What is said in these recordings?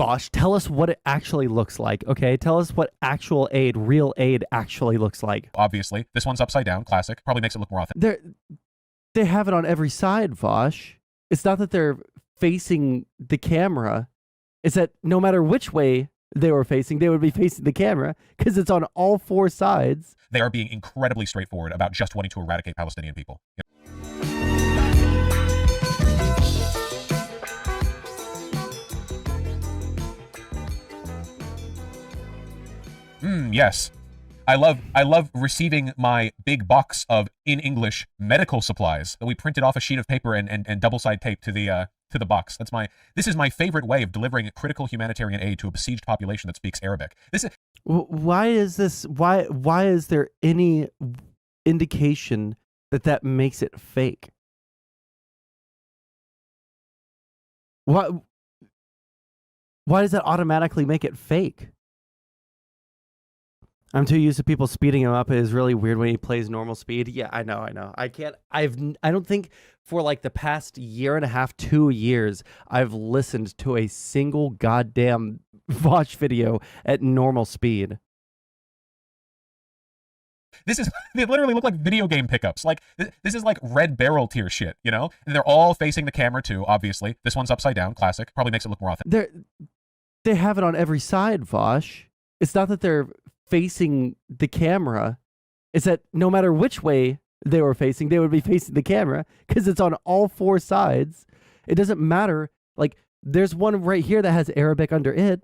Vaush, tell us what it actually looks like, okay? Tell us what actual aid, real aid, actually looks like. Obviously, this one's upside down, classic. Probably makes it look more authentic. They have it on every side, Vaush. It's not that they're facing the camera. It's that no matter which way they were facing, they would be facing the camera because it's on all four sides. They are being incredibly straightforward about just wanting to eradicate Palestinian people. Yes. I love receiving my big box of, in English, medical supplies that we printed off a sheet of paper and double-side tape to the box. This is my favorite way of delivering critical humanitarian aid to a besieged population that speaks Arabic. Why is there any indication that makes it fake? Why does that automatically make it fake? I'm too used to people speeding him up. It is really weird when he plays normal speed. Yeah, I know. I don't think for like the past year and a half, 2 years, I've listened to a single goddamn Vaush video at normal speed. They literally look like video game pickups. Like, this is like Red Barrel tier shit, you know? And they're all facing the camera too, obviously. This one's upside down, classic. Probably makes it look more authentic. They have it on every side, Vaush. It's not that they're facing the camera. It's that no matter which way they were facing, they would be facing the camera because it's on all four sides. It doesn't matter. Like, there's one right here that has Arabic under it.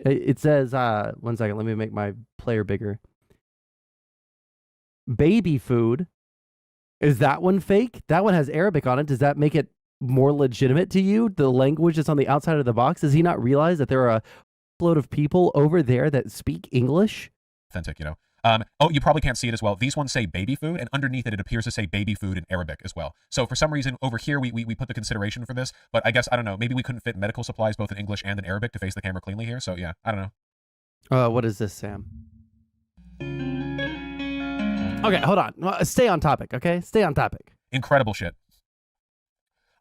It says, 1 second, let me make my player bigger. Baby food. Is that one fake? That one has Arabic on it. Does that make it more legitimate to you? The language that's on the outside of the box? Does he not realize that there are a load of people over there that speak English? Authentic, you know. Oh, you probably can't see it as well. These ones say baby food, and underneath it appears to say baby food in Arabic as well. So for some reason over here we put the consideration for this, but I guess, I don't know, maybe we couldn't fit medical supplies both in English and in Arabic to face the camera cleanly here. So yeah, I don't know. What is this, Sam? Okay, hold on. Stay on topic, okay? Stay on topic. Incredible shit.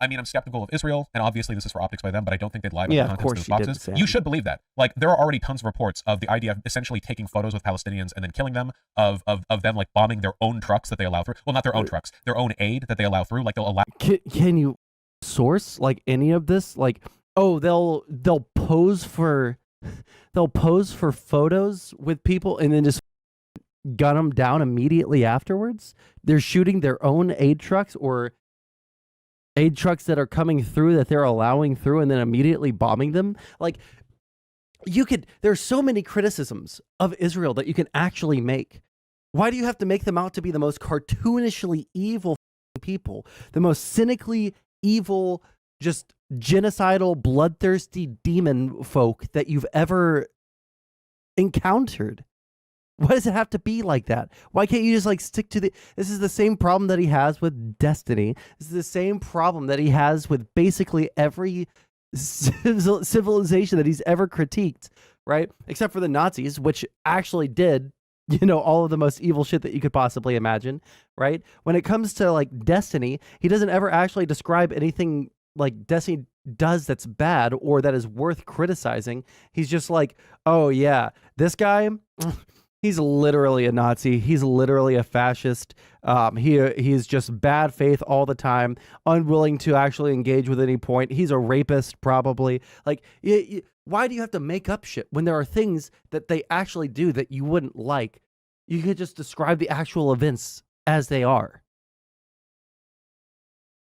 I mean, I'm skeptical of Israel, and obviously this is for optics by them, but I don't think they'd lie about the contents of those boxes. You should believe that. Like, there are already tons of reports of the idea of essentially taking photos with Palestinians and then killing them, of them, like, bombing their own trucks that they allow through. Well, not their own trucks, their own aid that they allow through. Like, they'll allow... Can you source, like, any of this? Like, oh, they'll pose for... They'll pose for photos with people and then just gun them down immediately afterwards? They're shooting their own aid trucks or aid trucks that are coming through that they're allowing through and then immediately bombing them. Like, there's so many criticisms of Israel that you can actually make. Why do you have to make them out to be the most cartoonishly evil people, the most cynically evil, just genocidal, bloodthirsty demon folk that you've ever encountered? Why does it have to be like that? Why can't you just like stick to this is the same problem that he has with Destiny. This is the same problem that he has with basically every civilization that he's ever critiqued, right? Except for the Nazis, which actually did, all of the most evil shit that you could possibly imagine, right? When it comes to like Destiny, he doesn't ever actually describe anything like Destiny does that's bad or that is worth criticizing. He's just like, oh yeah, this guy... He's literally a Nazi. He's literally a fascist. He's just bad faith all the time, unwilling to actually engage with any point. He's a rapist, probably. Like, why do you have to make up shit when there are things that they actually do that you wouldn't like? You could just describe the actual events as they are.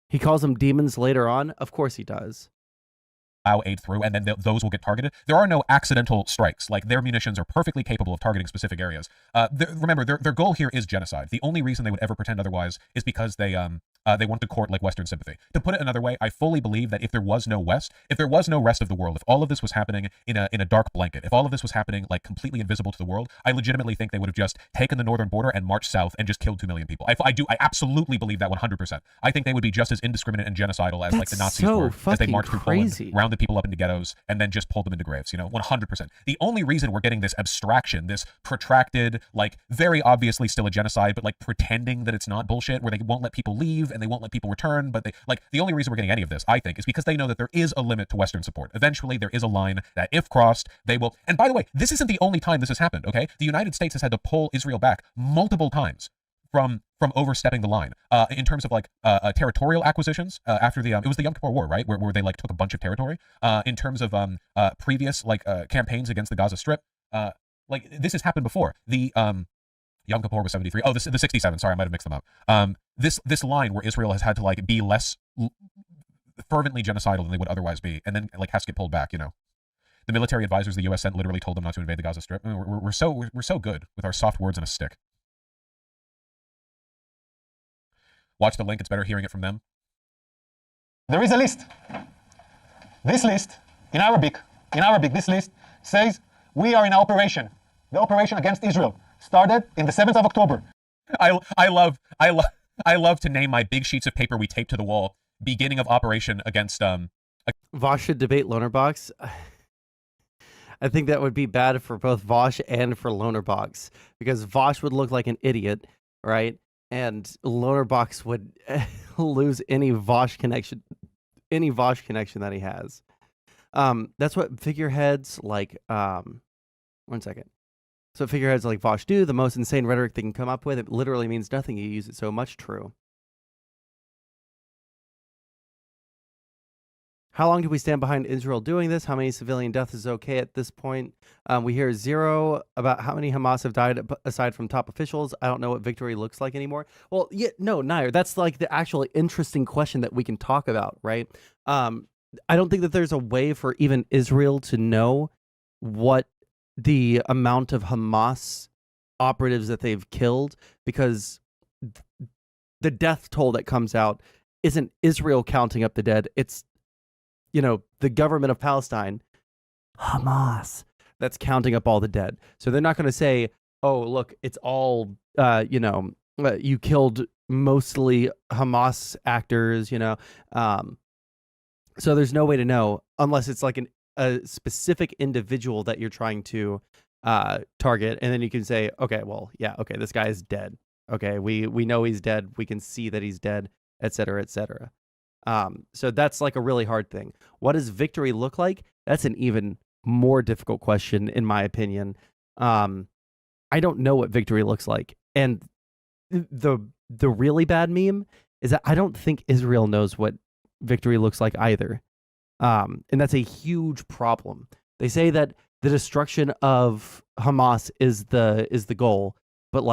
He calls them demons later on. Of course he does. Aid through, and then those will get targeted. There are no accidental strikes. Like, their munitions are perfectly capable of targeting specific areas. Remember, their goal here is genocide. The only reason they would ever pretend otherwise is because they want to court like Western sympathy. To put it another way, I fully believe that if there was no West, if there was no rest of the world, if all of this was happening in a dark blanket, if all of this was happening like completely invisible to the world, I legitimately think they would have just taken the northern border and marched south and just killed 2 million people. I absolutely believe that 100%. I think they would be just as indiscriminate and genocidal as like the Nazis were, as they marched through Poland, rounded people up into ghettos, and then just pulled them into graves, 100%. The only reason we're getting this abstraction, this protracted, like very obviously still a genocide, but like pretending that it's not bullshit, where they won't let people leave, and they won't let people return. But the only reason we're getting any of this, I think, is because they know that there is a limit to Western support. Eventually, there is a line that if crossed, they will. And by the way, this isn't the only time this has happened. Okay, the United States has had to pull Israel back multiple times from overstepping the line in terms of territorial acquisitions after the it was the Yom Kippur War, right, where they took a bunch of territory in terms of previous campaigns against the Gaza Strip. This has happened before. The Yom Kippur was 73. Oh, the 67. Sorry, I might have mixed them up. This line where Israel has had to be less fervently genocidal than they would otherwise be, and then has to get pulled back. The military advisors the U.S. sent literally told them not to invade the Gaza Strip. I mean, we're so good with our soft words and a stick. Watch the link. It's better hearing it from them. There is a list. This list, in Arabic, this list says we are in an operation. The operation against Israel started in the 7th of October. I love to name my big sheets of paper we tape to the wall. Beginning of operation against Vaush should debate Loanerbox. I think that would be bad for both Vaush and for Loanerbox, because Vaush would look like an idiot, right? And Loanerbox would lose any Vaush connection that he has. That's what figureheads like. 1 second. So figureheads like Vaush do. The most insane rhetoric they can come up with. It literally means nothing. You use it so much. True. How long do we stand behind Israel doing this? How many civilian deaths is okay at this point? We hear 0 about how many Hamas have died aside from top officials. I don't know what victory looks like anymore. Well, yeah, no, Nair, that's the actually interesting question that we can talk about, right? I don't think that there's a way for even Israel to know what the amount of Hamas operatives that they've killed, because the death toll that comes out isn't Israel counting up the dead. It's the government of Palestine, Hamas, that's counting up all the dead. So they're not going to say, oh, look, it's all, you killed mostly Hamas actors, So there's no way to know unless it's a specific individual that you're trying to target. And then you can say, okay, well, yeah, okay, this guy is dead. Okay, we know he's dead. We can see that he's dead, et cetera, et cetera. So that's a really hard thing. What does victory look like? That's an even more difficult question, in my opinion. I don't know what victory looks like. And the really bad meme is that I don't think Israel knows what victory looks like either. And that's a huge problem. They say that the destruction of Hamas is the goal, but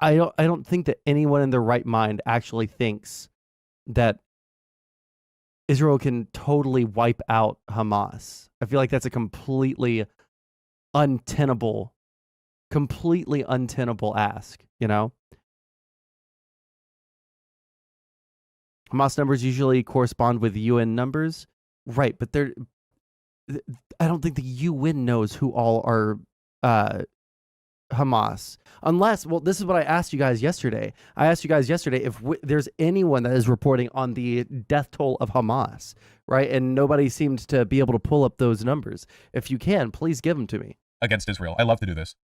I don't think that anyone in their right mind actually thinks that Israel can totally wipe out Hamas. I feel like that's a completely untenable ask, Hamas numbers usually correspond with UN numbers. Right, but I don't think the UN knows who all are Hamas. Unless, well, this is what I asked you guys yesterday. I asked you guys yesterday if there's anyone that is reporting on the death toll of Hamas, right? And nobody seemed to be able to pull up those numbers. If you can, please give them to me. Against Israel. I love to do this.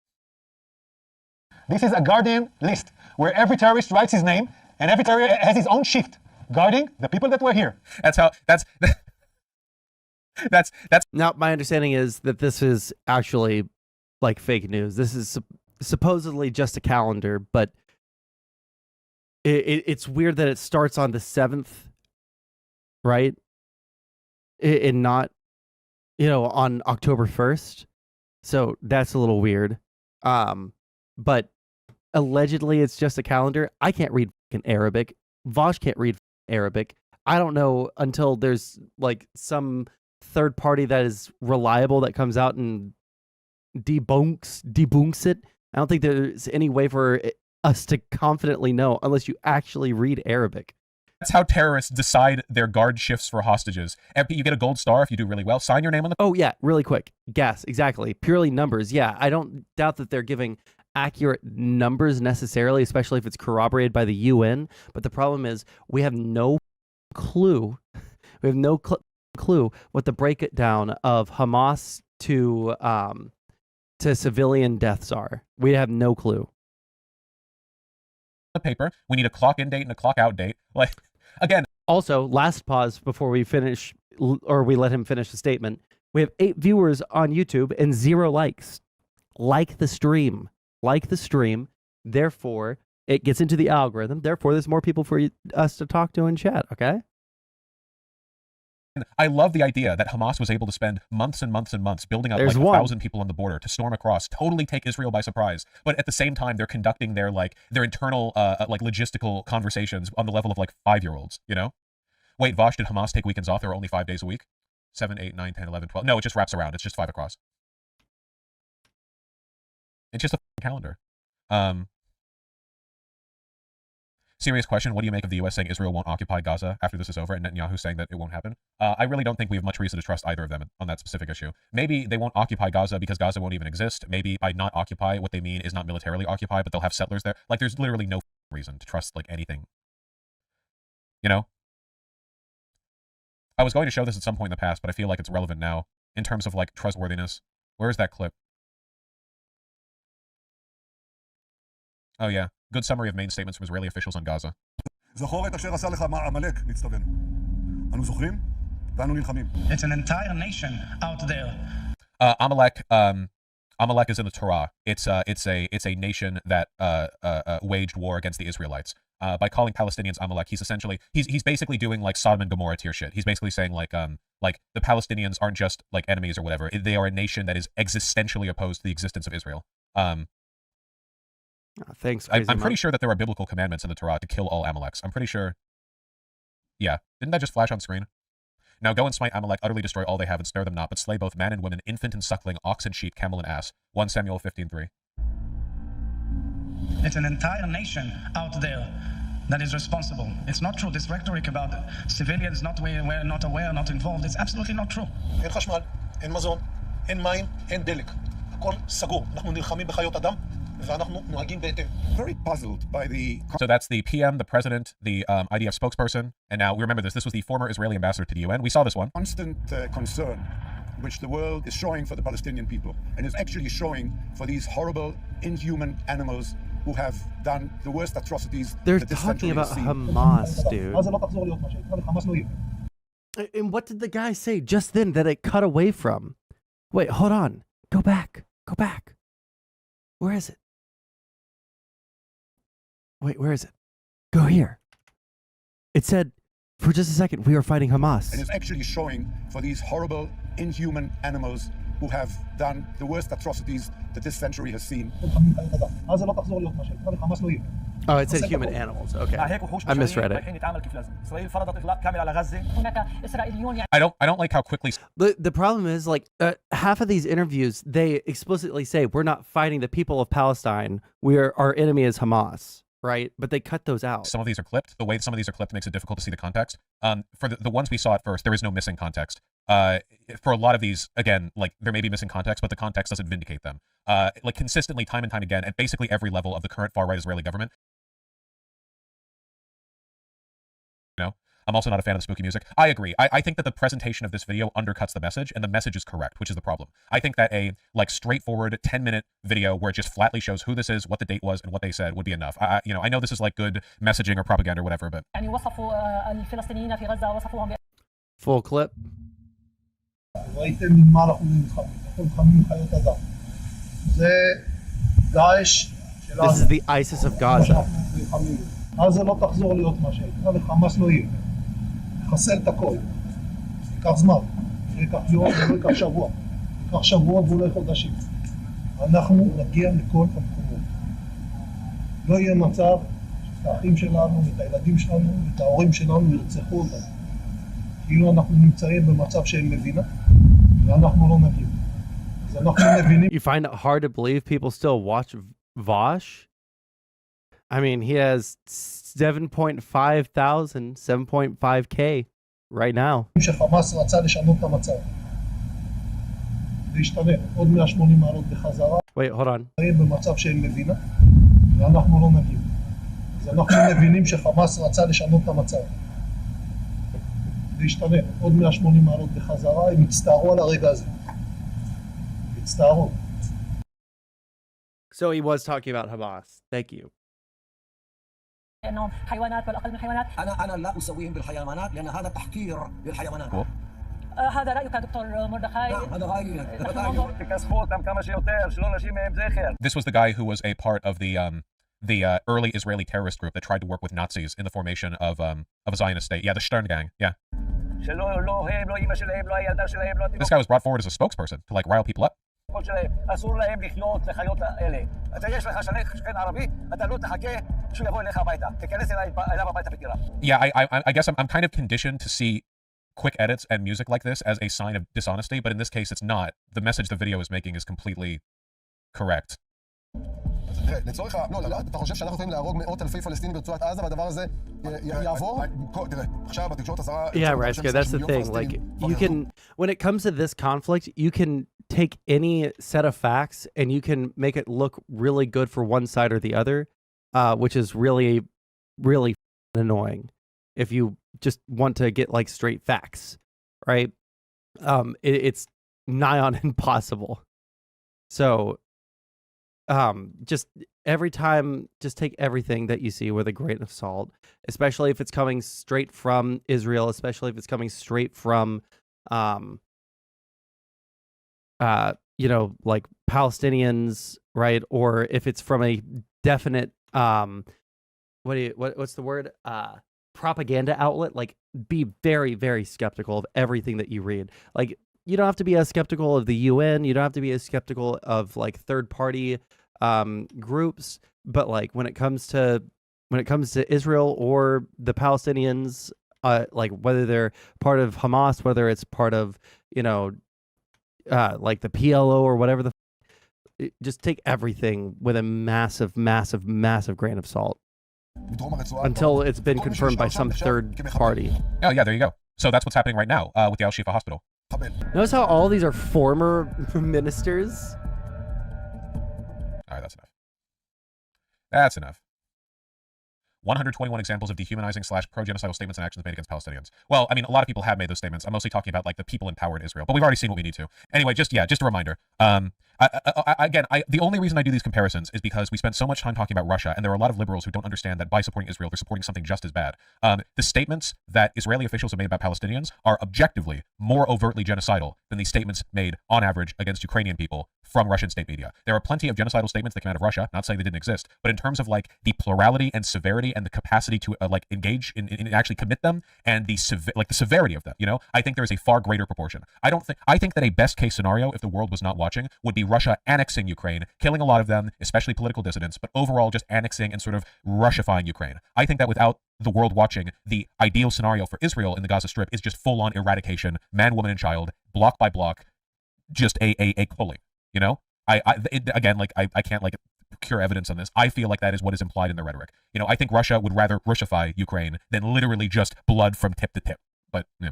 This is a Guardian list where every terrorist writes his name and every terrorist has his own shift guarding the people that were here. That's Now, my understanding is that this is actually fake news. This is supposedly just a calendar, but it's weird that it starts on the 7th, right? And not, on October 1st. So that's a little weird. But allegedly it's just a calendar. I can't read Arabic. Vaush can't read Arabic. I don't know until there's some third party that is reliable that comes out and debunks it. I don't think there's any way for us to confidently know unless you actually read Arabic. That's how terrorists decide their guard shifts for hostages. You get a gold star if you do really well. Sign your name on the... Oh, yeah, really quick. Guess, exactly. Purely numbers. Yeah, I don't doubt that they're giving accurate numbers necessarily, especially if it's corroborated by the UN. But the problem is we have no clue. We have no clue what the breakdown of Hamas to civilian deaths are. We have no clue. the paper. We need a clock in date and a clock out date. Like, again, Also, last pause before we finish, or we let him finish the statement. We have 8 viewers on YouTube and 0 likes. Like the stream. Like the stream. Therefore, it gets into the algorithm. Therefore, there's more people for us to talk to and chat, okay? I love the idea that Hamas was able to spend months and months and months building up There's like 1,000 people on the border to storm across, totally take Israel by surprise. But at the same time, they're conducting their internal like logistical conversations on the level of like 5-year-olds, you know? Wait, Vaush, did Hamas take weekends off? There were only 5 days a week? 7, 8, 9, 10, 11, 12. No, it just wraps around. It's just 5 across. It's just a calendar. Serious question. What do you make of the U.S. saying Israel won't occupy Gaza after this is over and Netanyahu saying that it won't happen? I really don't think we have much reason to trust either of them on that specific issue. Maybe they won't occupy Gaza because Gaza won't even exist. Maybe by not occupy, what they mean is not militarily occupy, but they'll have settlers there. Like, there's literally no reason to trust, like, anything. You know? I was going to show this at some point in the past, but I feel like it's relevant now in terms of, like, trustworthiness. Where is that clip? Oh, yeah. Good summary of main statements from Israeli officials on Gaza. It's an entire nation out there. Amalek is in the Torah. It's a nation that waged war against the Israelites. By calling Palestinians Amalek, he's basically doing like Sodom and Gomorrah tier shit. He's basically saying like the Palestinians aren't just like enemies or whatever. They are a nation that is existentially opposed to the existence of Israel. Thanks. I'm pretty sure that there are biblical commandments in the Torah to kill all Amaleks. I'm pretty sure. Yeah. Didn't that just flash on screen? Now go and smite Amalek, utterly destroy all they have, and spare them not, but slay both man and woman, infant and suckling, ox and sheep, camel and ass. 1 Samuel 15:3. It's an entire nation out there that is responsible. It's not true. This rhetoric about civilians not aware, not involved, it's absolutely not true. אין חשמל, אין מזון, אין מים, אין דלק. הכל סגור. אנחנו נלחמים בחיות אדם. Very puzzled by the... So that's the PM, the president, the IDF spokesperson, and now we remember this was the former Israeli ambassador to the UN. We saw this one. Constant concern which the world is showing for the Palestinian people and is actually showing for these horrible, inhuman animals who have done the worst atrocities. They're talking about Hamas, dude. And what did the guy say just then that it cut away from? Wait, hold on. Go back. Go back. Where is it? Wait, where is it? Go here. It said, for just a second, we are fighting Hamas. And it's actually showing for these horrible, inhuman animals who have done the worst atrocities that this century has seen. Oh, it said human animals. Okay. I misread it. I don't like how quickly... The problem is, like, half of these interviews, they explicitly say, we're not fighting the people of Palestine. Our enemy is Hamas. Right, but they cut those out. Some of these are clipped. The way some of these are clipped makes it difficult to see the context. For the ones we saw at first, there is no missing context. For a lot of these, again, like there may be missing context, but the context doesn't vindicate them. Like consistently, time and time again, at basically every level of the current far-right Israeli government. You know, I'm also not a fan of the spooky music. I agree. I think that the presentation of this video undercuts the message, and the message is correct, which is the problem. I think that a like straightforward 10-minute video where it just flatly shows who this is, what the date was, and what they said would be enough. I know this is like good messaging or propaganda or whatever, but full clip. This is the ISIS of Gaza. עזה לא תחזור להיות מה שהייתה, וחמאס לא יהיה. חסל את הכל. ייקח זמן. זה ייקח יום, זה לא ייקח שבוע. ייקח שבועות ואולי חודשים. אנחנו נגיע לכל המקומות. לא יהיה מצב שאת האחים שלנו, את הילדים שלנו, את ההורים שלנו ירצחו אותנו. כאילו אנחנו נמצאים במצב של מדינה, ואנחנו לא נגיע. אז אנחנו מבינים... You find it hard to believe people still watch Vaush? I mean, he has 7.5K right now. שחמאס רצה לשנות את המצב. זה ישתנה. עוד 180 מעלות בחזרה. Wait, hold on. במצב של מדינה, ואנחנו לא נגיע. אז אנחנו מבינים שחמאס רצה לשנות את המצב. זה ישתנה. עוד 180 מעלות בחזרה. הם הצטערו על הרגע הזה. הצטערו. So he was talking about Hamas. Thank you. انهم حيوانات والاقل من الحيوانات. انا لا اسويهم بالحيوانات لان هذا تحقير للحيوانات. Cool. هذا رايك دكتور مردخاي؟ نعم هذا رايي. This was the guy who was a part of the early Israeli terrorist group that tried to work with Nazis in the formation of a Zionist state. Yeah, the Stern Gang. Yeah. This guy was brought forward as a spokesperson to like rile people up. Yeah, I guess I'm kind of conditioned to see quick edits and music like this as a sign of dishonesty, but in this case it's not. The message the video is making is completely correct. לצורך לא, אתה חושב שאנחנו יכולים להרוג מאות אלפי פלסטינים ברצועת עזה והדבר הזה יעבור? תראה, עכשיו בתקשורת הזרה... Yeah, Raska, that's the thing. Like, you can, when it comes to this conflict, you can take any set of facts and you can make it look really good for one side or the other, which is really, really annoying if you just want to get like straight facts, right? It's nigh on impossible. So, just every time, just take everything that you see with a grain of salt, especially if it's coming straight from Israel, especially if it's coming straight from, like Palestinians, right? Or if it's from a definite, what's the word? Propaganda outlet. Like, be very, very skeptical of everything that you read. Like, you don't have to be as skeptical of the UN. You don't have to be as skeptical of like third party groups. But like when it comes to Israel or the Palestinians, like whether they're part of Hamas, whether it's part of like the PLO or whatever just take everything with a massive, massive, massive grain of salt until it's been confirmed by some third party. Oh yeah, there you go. So that's what's happening right now with the Al Shifa Hospital. Notice how all these are former ministers? All right, that's enough. That's enough. 121 examples of dehumanizing / pro-genocidal statements and actions made against Palestinians. Well, I mean, a lot of people have made those statements. I'm mostly talking about like the people in power in Israel, but we've already seen what we need to. Anyway, just a reminder. The only reason I do these comparisons is because we spent so much time talking about Russia, and there are a lot of liberals who don't understand that by supporting Israel, they're supporting something just as bad. The statements that Israeli officials have made about Palestinians are objectively more overtly genocidal than the statements made on average against Ukrainian people from Russian state media. There are plenty of genocidal statements that came out of Russia, not saying they didn't exist, but in terms of like the plurality and severity and the capacity to like engage in actually commit them and the severity of them, I think there is a far greater proportion. I think that a best case scenario, if the world was not watching, would be Russia annexing Ukraine, killing a lot of them, especially political dissidents, but overall just annexing and sort of Russifying Ukraine. I think that without the world watching, the ideal scenario for Israel in the Gaza Strip is just full-on eradication, man, woman, and child, block by block, just a culling. I can't like procure evidence on this. I feel like that is what is implied in the rhetoric. I think Russia would rather Russify Ukraine than literally just blood from tip to tip. But yeah.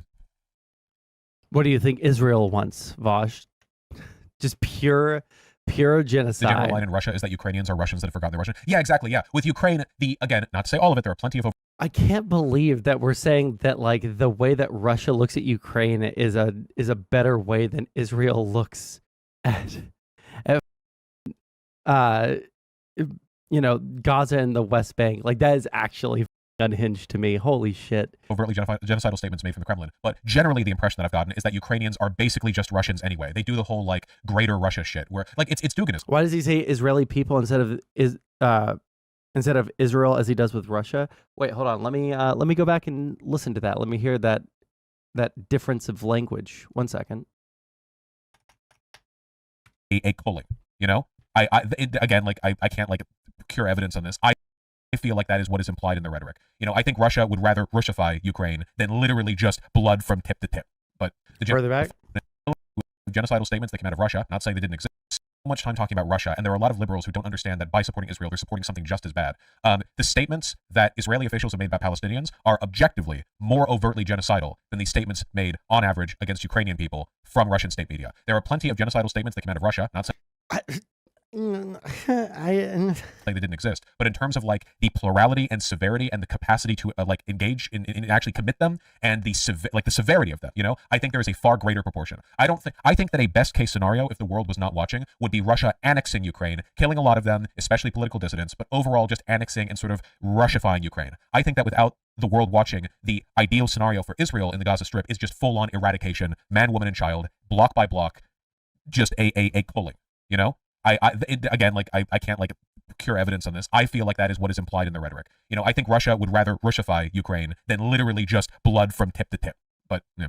What do you think Israel wants, Vaush? Just pure genocide. The general line in Russia is that Ukrainians are Russians that have forgotten they're Russian. Yeah, exactly. Yeah. With Ukraine, again, not to say all of it, there are plenty of... I can't believe that we're saying that like the way that Russia looks at Ukraine is a better way than Israel looks at Gaza and the West Bank. Like that is actually unhinged to me. Holy shit. Overtly genocidal statements made from the Kremlin. But generally the impression that I've gotten is that Ukrainians are basically just Russians anyway. They do the whole like greater Russia shit where like it's Duginism. Why does he say Israeli people instead of Israel as he does with Russia? Wait, hold on. Let me go back and listen to that. Let me hear that difference of language. 1 second. A culling, I can't like procure evidence on this. I feel like that is what is implied in the rhetoric. I think Russia would rather Russify Ukraine than literally just blood from tip to tip. But further back, genocidal statements that came out of Russia, not saying they didn't exist. So much time talking about Russia, and there are a lot of liberals who don't understand that by supporting Israel, they're supporting something just as bad. The statements that Israeli officials have made about Palestinians are objectively more overtly genocidal than the statements made on average against Ukrainian people from Russian state media. There are plenty of genocidal statements that came out of Russia, not saying... they didn't exist. But in terms of like the plurality and severity and the capacity to like engage in actually commit them and the severity of them, you know, I think there is a far greater proportion. I think that a best case scenario, if the world was not watching, would be Russia annexing Ukraine, killing a lot of them, especially political dissidents, but overall just annexing and sort of Russifying Ukraine. I think that without the world watching, the ideal scenario for Israel in the Gaza Strip is just full-on eradication, man, woman, and child, block by block, just a culling, you know? Again, like I can't like cure evidence on this. I feel like that is what is implied in the rhetoric. You know, I think Russia would rather Russify Ukraine than literally just blood from tip to tip. But yeah.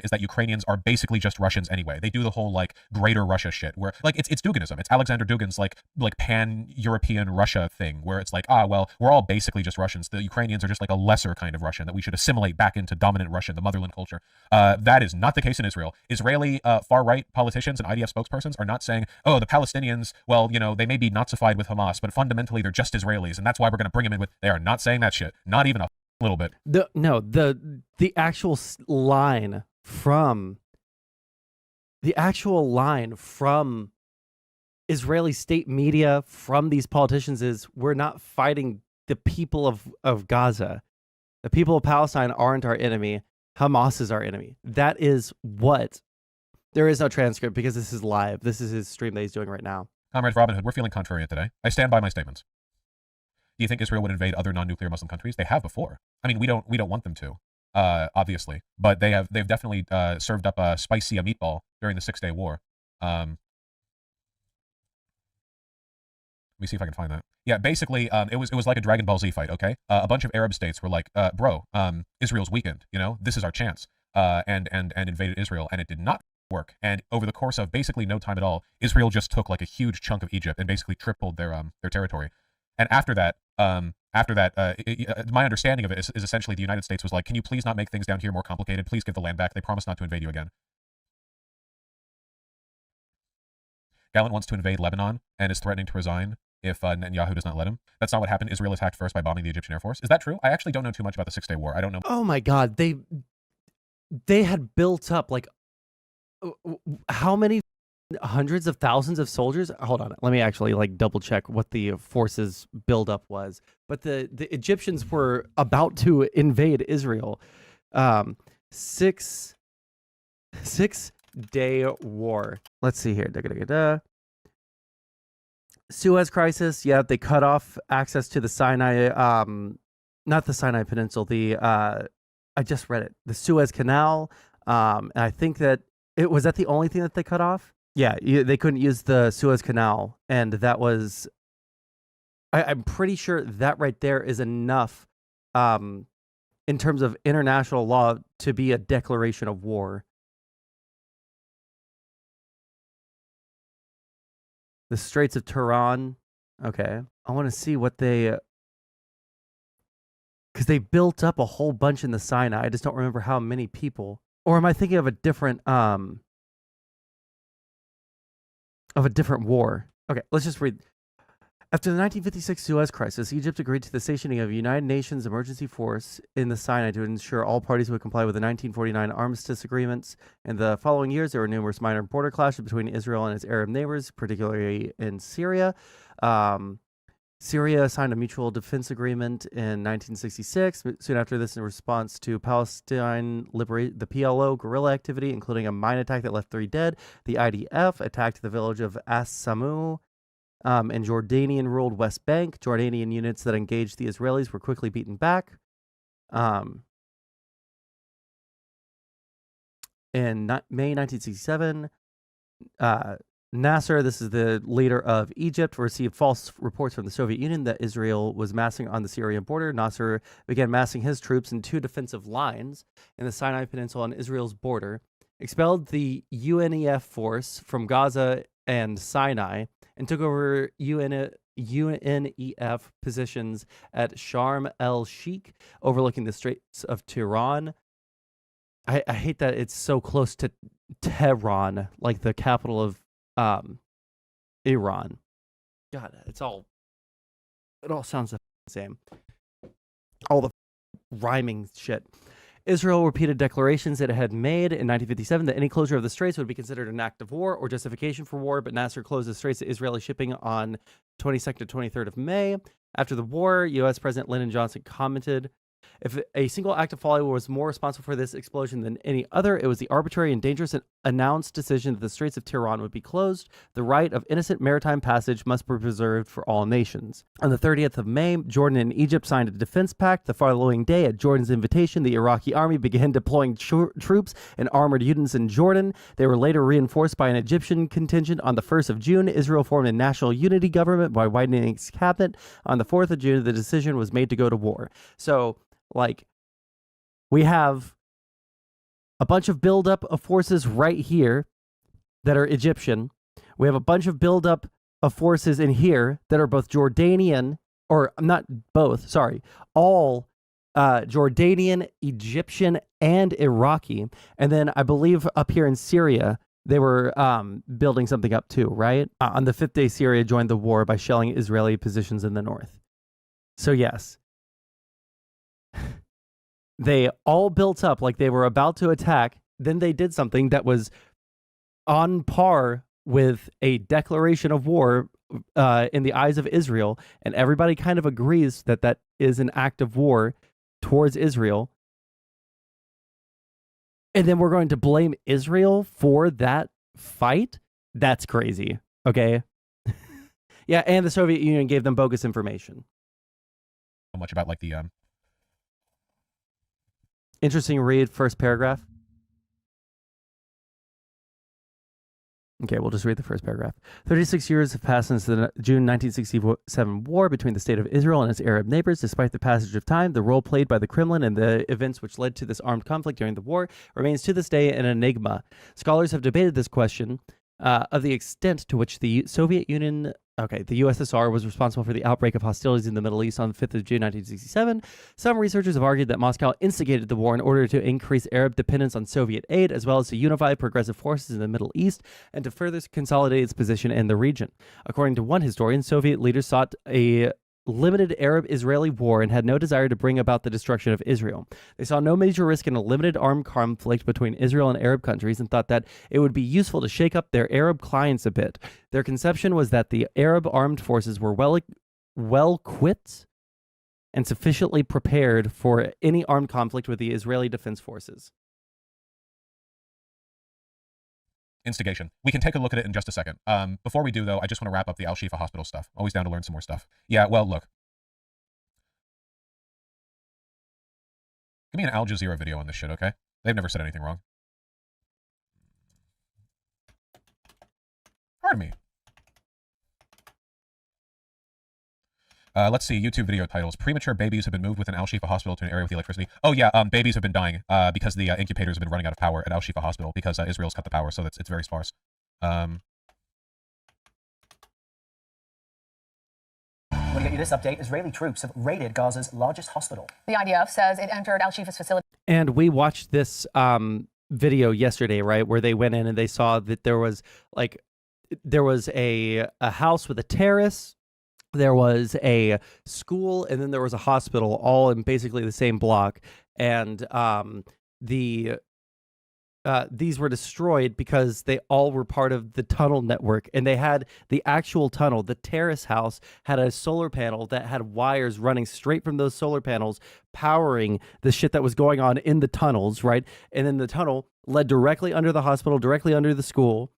Is that Ukrainians are basically just Russians anyway. They do the whole like greater Russia shit where like it's Duginism. It's Alexander Dugin's like pan-European Russia thing where it's like, well, we're all basically just Russians. The Ukrainians are just like a lesser kind of Russian that we should assimilate back into dominant Russian, the motherland culture. That is not the case in Israel. Israeli far-right politicians and IDF spokespersons are not saying, oh, the Palestinians, well, you know, they may be Nazified with Hamas, but fundamentally they're just Israelis, and that's why we're going to bring them in with. They are not saying that shit. Not even a little bit. The actual line from Israeli state media, from these politicians, is we're not fighting the people of Gaza. The people of Palestine aren't our enemy. Hamas is our enemy. That is what. There is no transcript because this is live. This is his stream that he's doing right now. Comrade Robin Hood, we're feeling contrarian today. I stand by my statements. Do you think Israel would invade other non-nuclear Muslim countries? They have before. I mean, we don't want them to. Obviously, but they've definitely served up a spicy meatball during the 6-Day War. Let me see if I can find that. Yeah, basically, it was like a Dragon Ball Z fight. Okay, a bunch of Arab states were like, bro, Israel's weakened. You know, this is our chance. And invaded Israel, and it did not work. And over the course of basically no time at all, Israel just took like a huge chunk of Egypt and basically tripled their territory. And after that, my understanding of it is essentially the United States was like, can you please not make things down here more complicated? Please give the land back. They promise not to invade you again. Gallant wants to invade Lebanon and is threatening to resign if Netanyahu does not let him. That's not what happened. Israel attacked first by bombing the Egyptian Air Force. Is that true? I actually don't know too much about the 6-Day War. I don't know. Oh my God. They had built up like how many hundreds of thousands of soldiers? Hold on, let me actually like double check what the forces buildup was. But the Egyptians were about to invade Israel. 6-day war. Let's see here. Suez Crisis. Yeah, they cut off access to the Sinai. Not the Sinai Peninsula. I just read it. The Suez Canal. And I think that was that the only thing that they cut off? Yeah, they couldn't use the Suez Canal, and that was. I'm pretty sure that right there is enough, in terms of international law, to be a declaration of war. The Straits of Tiran. Okay, I want to see what they. Because they built up a whole bunch in the Sinai. I just don't remember how many people. Or am I thinking of a different war? Okay, let's just read. After the 1956 Suez Crisis, Egypt agreed to the stationing of a United Nations emergency force in the Sinai to ensure all parties would comply with the 1949 armistice agreements. In the following years, there were numerous minor border clashes between Israel and its Arab neighbors, particularly in Syria. Syria signed a mutual defense agreement in 1966. Soon after this, in response to Palestine the PLO guerrilla activity, including a mine attack that left 3 dead, the IDF attacked the village of As-Samu in Jordanian-ruled West Bank. Jordanian units that engaged the Israelis were quickly beaten back. In May 1967, Nasser, this is the leader of Egypt, received false reports from the Soviet Union that Israel was massing on the Syrian border. Nasser began massing his troops in 2 defensive lines in the Sinai Peninsula on Israel's border, expelled the UNEF force from Gaza and Sinai, and took over UNEF positions at Sharm el-Sheikh, overlooking the Straits of Tiran. I hate that it's so close to Tehran, like the capital of Iran. God, it all sounds the same. All the rhyming shit. Israel repeated declarations that it had made in 1957 that any closure of the straits would be considered an act of war or justification for war, but Nasser closed the straits to Israeli shipping on 22nd to 23rd of May. After the war, U.S. President Lyndon Johnson commented, if a single act of folly was more responsible for this explosion than any other, it was the arbitrary and dangerous and announced decision that the Straits of Tiran would be closed. The right of innocent maritime passage must be preserved for all nations. On the 30th of May, Jordan and Egypt signed a defense pact. The following day, at Jordan's invitation, the Iraqi army began deploying troops and armored units in Jordan. They were later reinforced by an Egyptian contingent. On the 1st of June, Israel formed a national unity government by widening its cabinet. On the 4th of June, the decision was made to go to war. So, like, we have a bunch of buildup of forces right here that are Egyptian. We have a bunch of buildup of forces in here that are both Jordanian, or not both, sorry, all Jordanian, Egyptian, and Iraqi. And then I believe up here in Syria, they were building something up too, right? On the 5th day, Syria joined the war by shelling Israeli positions in the north. So yes. They all built up like they were about to attack. Then they did something that was on par with a declaration of war in the eyes of Israel. And everybody kind of agrees that that is an act of war towards Israel. And then we're going to blame Israel for that fight? That's crazy. Okay. Yeah. And the Soviet Union gave them bogus information. So much about like the Interesting read, first paragraph. Okay, we'll just read the first paragraph. 36 years have passed since the June 1967 war between the State of Israel and its Arab neighbors. Despite the passage of time, the role played by the Kremlin and the events which led to this armed conflict during the war remains to this day an enigma. Scholars have debated this question of the extent to which the Soviet Union, the USSR was responsible for the outbreak of hostilities in the Middle East on the 5th of June 1967. Some researchers have argued that Moscow instigated the war in order to increase Arab dependence on Soviet aid, as well as to unify progressive forces in the Middle East and to further consolidate its position in the region. According to one historian, Soviet leaders sought a limited Arab-Israeli war and had no desire to bring about the destruction of Israel. They saw no major risk in a limited armed conflict between Israel and Arab countries and thought that it would be useful to shake up their Arab clients a bit. Their conception was that the Arab armed forces were well equipped and sufficiently prepared for any armed conflict with the Israeli Defense Forces. instigation. We can take a look at it in just a second. Before we do, though, I just want to wrap up the Al Shifa Hospital stuff. Always down to learn some more stuff. Yeah, well, look. Give me an Al Jazeera video on this shit, okay? They've never said anything wrong. Pardon me. Let's see, YouTube video titles. Premature babies have been moved within Al Shifa Hospital to an area with electricity. Oh yeah, babies have been dying because the incubators have been running out of power at Al Shifa Hospital because Israel's cut the power, so it's very sparse. Want to get you this update. Israeli troops have raided Gaza's largest hospital. The IDF says it entered Al Shifa's facility. And we watched this video yesterday, right, where they went in and they saw that there was a house with a terrace. There was a school, and then there was a hospital, all in basically the same block. And these were destroyed because they all were part of the tunnel network. And they had the actual tunnel. The terrace house had a solar panel that had wires running straight from those solar panels, powering the shit that was going on in the tunnels, right? And then the tunnel led directly under the hospital, directly under the school.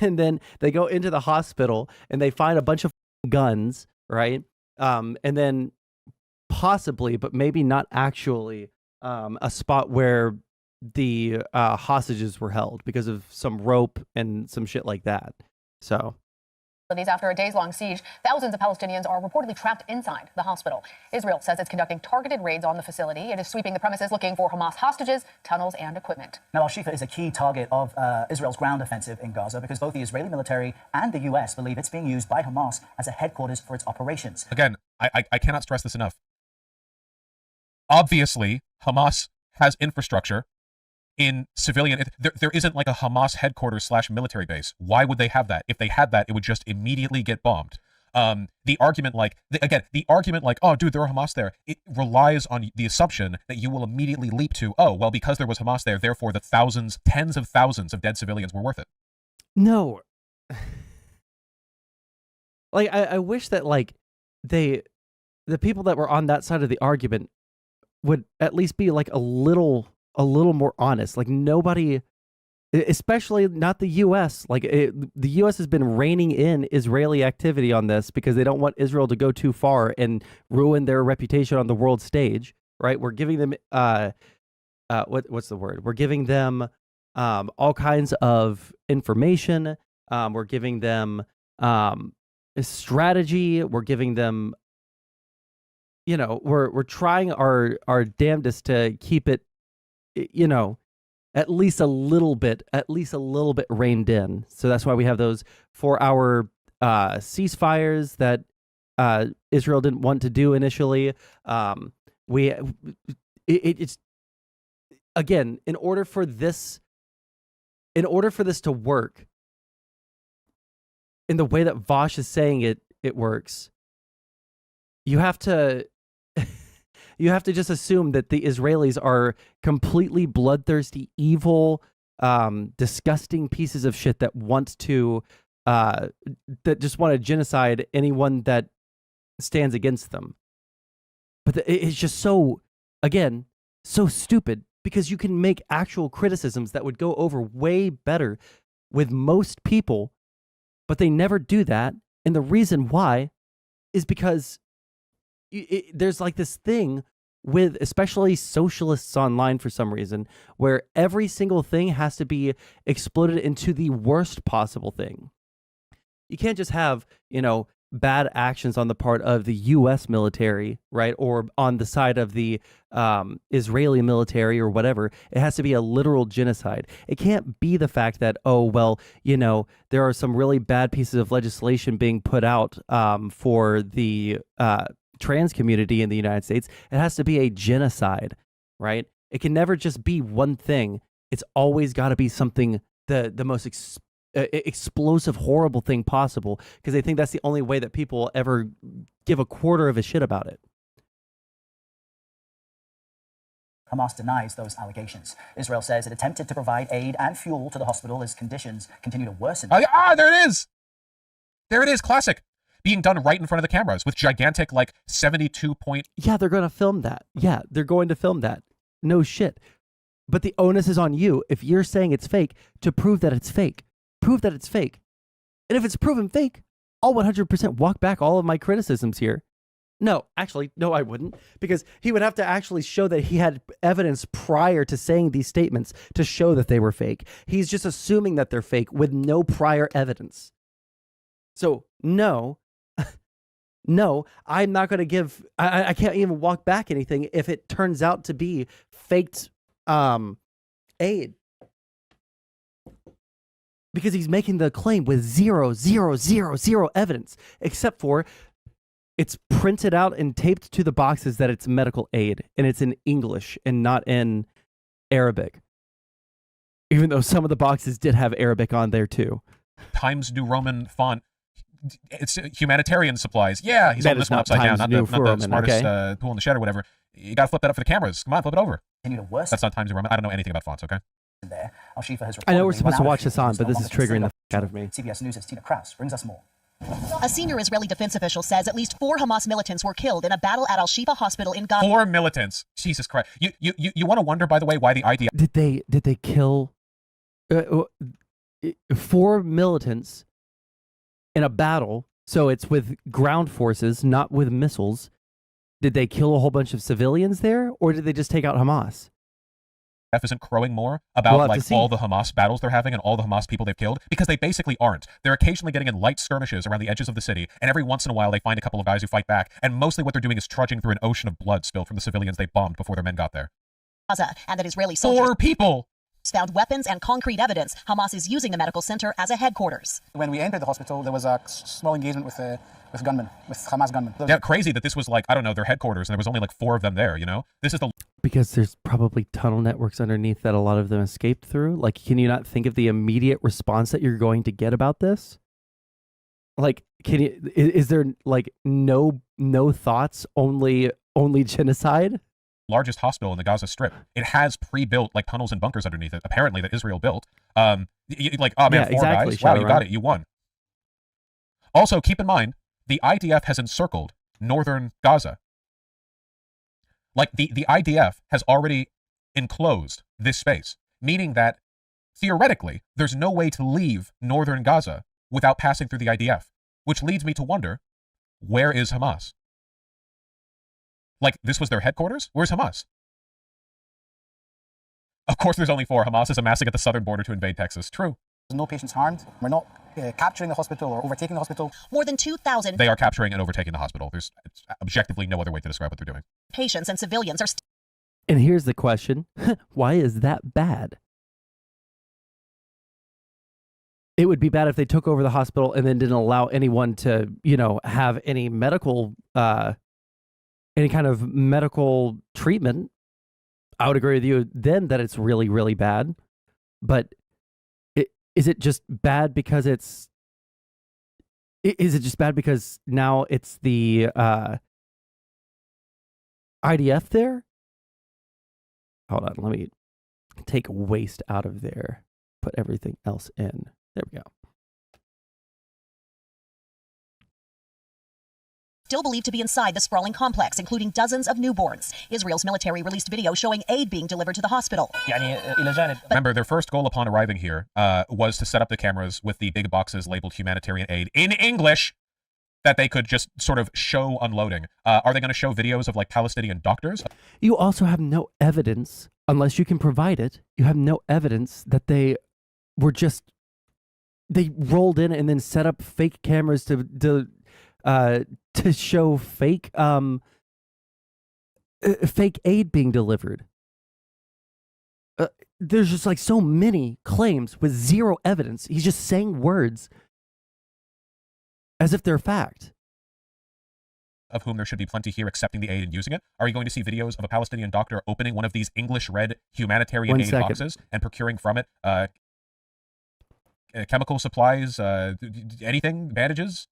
And then they go into the hospital, and they find a bunch of guns, right? And then possibly, but maybe not actually, a spot where the hostages were held because of some rope and some shit like that. So After a days-long siege, thousands of Palestinians are reportedly trapped inside the hospital. Israel says it's conducting targeted raids on the facility. It is sweeping the premises looking for Hamas hostages, tunnels, and equipment. Now, Al Shifa is a key target of Israel's ground offensive in Gaza because both the Israeli military and the U.S. believe it's being used by Hamas as a headquarters for its operations. Again, I cannot stress this enough. Obviously, Hamas has infrastructure in civilian. There isn't like a Hamas headquarters / military base. Why would they have that? If they had that, it would just immediately get bombed. The argument the argument like, oh, dude, there are Hamas there, it relies on the assumption that you will immediately leap to, oh, well, because there was Hamas there, therefore the thousands, tens of thousands of dead civilians were worth it. No. Like, I wish that, like, the people that were on that side of the argument would at least be, like, a little more honest. Like, nobody, especially not the U.S., like, the U.S. has been reining in Israeli activity on this because they don't want Israel to go too far and ruin their reputation on the world stage, right? We're giving them, what's the word? We're giving them all kinds of information. We're giving them strategy. We're giving them, you know, we're trying our damnedest to keep it, you know, at least a little bit reined in. So that's why we have those 4-hour ceasefires that Israel didn't want to do initially. It's again, in order for this to work in the way that Vaush is saying it works, you have to just assume that the Israelis are completely bloodthirsty, evil, disgusting pieces of shit that want to that just want to genocide anyone that stands against them. But it's just so stupid, because you can make actual criticisms that would go over way better with most people, but they never do that. And the reason why is because there's like this thing with especially socialists online for some reason where every single thing has to be exploded into the worst possible thing. You can't just have, you know, bad actions on the part of the U.S. military, right? Or on the side of the Israeli military or whatever. It has to be a literal genocide. It can't be the fact that, oh, well, you know, there are some really bad pieces of legislation being put out for the trans community in the United States. It has to be a genocide, right? It can never just be one thing. It's always got to be something, the most explosive, horrible thing possible, because they think that's the only way that people ever give a quarter of a shit about it. Hamas denies those allegations. Israel says it attempted to provide aid and fuel to the hospital as conditions continue to worsen. There it is. There it is. Classic. Being done right in front of the cameras with gigantic, like, 72-point... Yeah, they're going to film that. Yeah, they're going to film that. No shit. But the onus is on you, if you're saying it's fake, to prove that it's fake. Prove that it's fake. And if it's proven fake, I'll 100% walk back all of my criticisms here. No, actually, no, I wouldn't. Because he would have to actually show that he had evidence prior to saying these statements to show that they were fake. He's just assuming that they're fake with no prior evidence. So, no... No, I'm not going to give... I can't even walk back anything if it turns out to be faked aid. Because he's making the claim with zero evidence, except for it's printed out and taped to the boxes that it's medical aid, and it's in English and not in Arabic. Even though some of the boxes did have Arabic on there too. Times New Roman font. It's humanitarian supplies. Yeah, he's holding this one upside down. Not the smartest tool in the shed or whatever. You got to flip that up for the cameras. Come on, flip it over. That's not Times New Roman. I don't know anything about fonts, okay? I know we're supposed to watch this on, but this is triggering the out of me. CBS News' Tina Kraus brings us more. A senior Israeli defense official says at least 4 Hamas militants were killed in a battle at Al-Shifa hospital in Gaza. 4 militants. Jesus Christ. You want to wonder, by the way, why the idea... Did they kill 4 militants in a battle? So it's with ground forces, not with missiles. Did they kill a whole bunch of civilians there, or did they just take out Hamas? Isn't crowing more about like all the Hamas battles they're having and all the Hamas people they've killed, because they basically aren't. They're occasionally getting in light skirmishes around the edges of the city, and every once in a while they find a couple of guys who fight back, and mostly what they're doing is trudging through an ocean of blood spilled from the civilians they bombed before their men got there. Gaza, and that Israeli soldiers 4 people found weapons and concrete evidence Hamas is using the medical center as a headquarters. When we entered the hospital, there was a small engagement with gunmen, with Hamas gunmen. Yeah, crazy that this was like, I don't know, their headquarters, and there was only like 4 of them there, you know? This is the... Because there's probably tunnel networks underneath that a lot of them escaped through. Like, can you not think of the immediate response that you're going to get about this? Like, can you? Is there like no thoughts? Only genocide? Largest hospital in the Gaza Strip. It has pre-built like tunnels and bunkers underneath it, apparently, that Israel built. Like, oh man, Yeah, four exactly, guys. Wow, you Shadowrun. got it. You won. Also, keep in mind, the IDF has encircled northern Gaza. Like, the IDF has already enclosed this space, meaning that theoretically, there's no way to leave northern Gaza without passing through the IDF, which leads me to wonder, where is Hamas? Like, this was their headquarters? Where's Hamas? Of course there's only 4. Hamas is amassing at the southern border to invade Texas. True. There's no patients harmed. We're not capturing the hospital or overtaking the hospital. More than 2,000 They are capturing and overtaking the hospital. There's objectively no other way to describe what they're doing. patients and civilians are And here's the question: why is that bad? It would be bad if they took over the hospital and then didn't allow anyone to, have any medical, any kind of medical treatment. I would agree with you then that it's really, really bad. But is it just bad because is it just bad because now it's the IDF there? Hold on, let me take waste out of there, put everything else in. There we go. still believed to be inside the sprawling complex, including dozens of newborns. Israel's military released video showing aid being delivered to the hospital. Remember, their first goal upon arriving here was to set up the cameras with the big boxes labeled humanitarian aid in English that they could just sort of show unloading. Are they going to show videos of like Palestinian doctors? You also have no evidence, unless you can provide it, you have no evidence that they were just, they rolled in and then set up fake cameras to show fake fake aid being delivered. There's just like so many claims with zero evidence. He's just saying words as if they're fact. Of whom there should be plenty here accepting the aid and using it. Are you going to see videos of a Palestinian doctor opening one of these English-read humanitarian aid boxes and procuring from it chemical supplies, anything, bandages?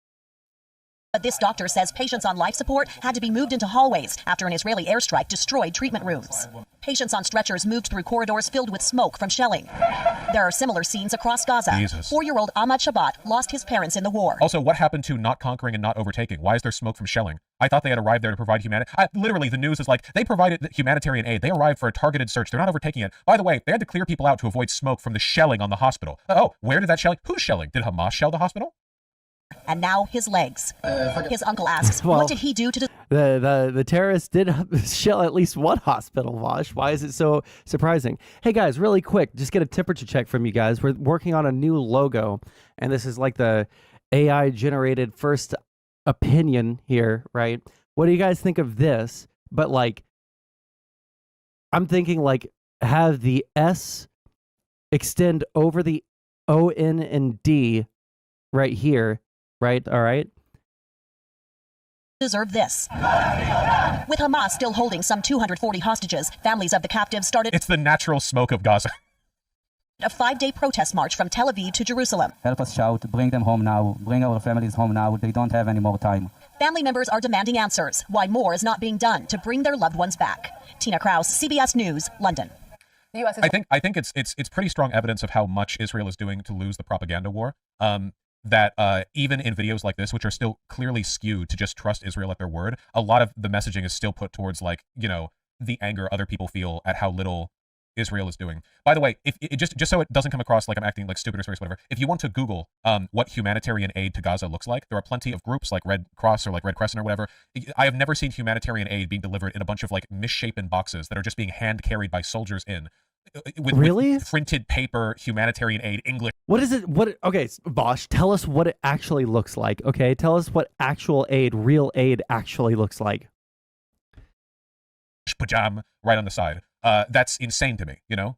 But this doctor says patients on life support had to be moved into hallways after an Israeli airstrike destroyed treatment rooms. Patients on stretchers moved through corridors filled with smoke from shelling. There are similar scenes across Gaza. Jesus. 4-year-old Ahmad Shabbat lost his parents in the war. Also, what happened to not conquering and not overtaking? Why is there smoke from shelling? I thought they had arrived there to provide literally, the news is like, they provided humanitarian aid. They arrived for a targeted search. They're not overtaking it. By the way, they had to clear people out to avoid smoke from the shelling on the hospital. Oh, where did that shelling? Who's shelling? Did Hamas shell the hospital? And now his legs. His uncle asks, Well, what did he do to... The terrorists did shell at least one hospital, Vaush. Why is it so surprising? Hey, guys, really quick, just get a temperature check from you guys. We're working on a new logo, and this is like the AI-generated first opinion here, right? What do you guys think of this? But, like, I'm thinking, like, have the S extend over the O, N, and D right here, right? All right. deserve this. With Hamas still holding some 240 hostages, families of the captives started It's the natural smoke of Gaza. a 5-day protest march from Tel Aviv to Jerusalem. Help us shout, bring them home now, bring our families home now. They don't have any more time. Family members are demanding answers, why more is not being done to bring their loved ones back. Tina Kraus, CBS News, London. The U.S. is I think it's pretty strong evidence of how much Israel is doing to lose the propaganda war. That even in videos like this, which are still clearly skewed to just trust Israel at their word, a lot of the messaging is still put towards, like, you know, the anger other people feel at how little Israel is doing. By the way, if it just so it doesn't come across like I'm acting like stupid or serious, whatever, if you want to Google what humanitarian aid to Gaza looks like, there are plenty of groups like Red Cross or like Red Crescent or whatever. I have never seen humanitarian aid being delivered in a bunch of like misshapen boxes that are just being hand carried by soldiers in. Really? With printed paper, humanitarian aid, English. What is it? Okay, Vaush, tell us what it actually looks like. Okay, tell us what actual aid, real aid, actually looks like. Pajam right on the side. That's insane to me, you know?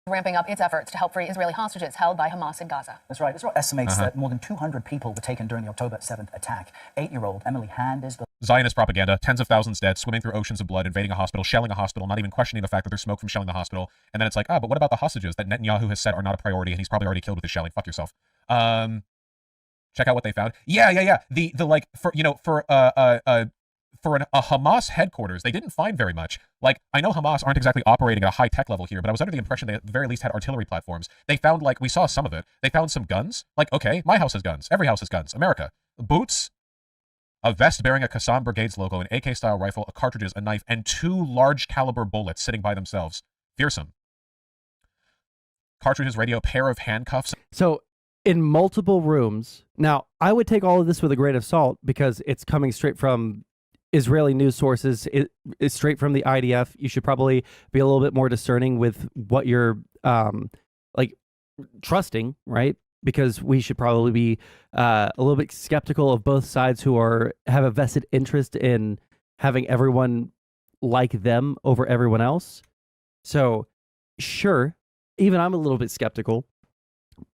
ramping up its efforts to help free Israeli hostages held by Hamas in Gaza. That's right. Israel estimates that more than 200 people were taken during the October 7th attack. 8-year-old Emily Hand is... Zionist propaganda, tens of thousands dead, swimming through oceans of blood, invading a hospital, shelling a hospital, not even questioning the fact that there's smoke from shelling the hospital. And then it's like, but what about the hostages that Netanyahu has said are not a priority and he's probably already killed with his shelling? Fuck yourself. Check out what they found. Yeah. The like for for a Hamas headquarters, they didn't find very much. Like, I know Hamas aren't exactly operating at a high-tech level here, but I was under the impression they at the very least had artillery platforms. They found, like, we saw some of it. They found some guns. Like, okay, my house has guns. Every house has guns. America. Boots, a vest bearing a Qassam Brigade's logo, an AK-style rifle, a cartridges, a knife, and 2 large-caliber bullets sitting by themselves. Fearsome. Cartridges, radio, pair of handcuffs. So, in multiple rooms, now, I would take all of this with a grain of salt because it's coming straight from Israeli news sources. It's straight from the IDF. You should probably be a little bit more discerning with what you're like trusting, right? Because we should probably be a little bit skeptical of both sides who have a vested interest in having everyone like them over everyone else. So, sure, even I'm a little bit skeptical,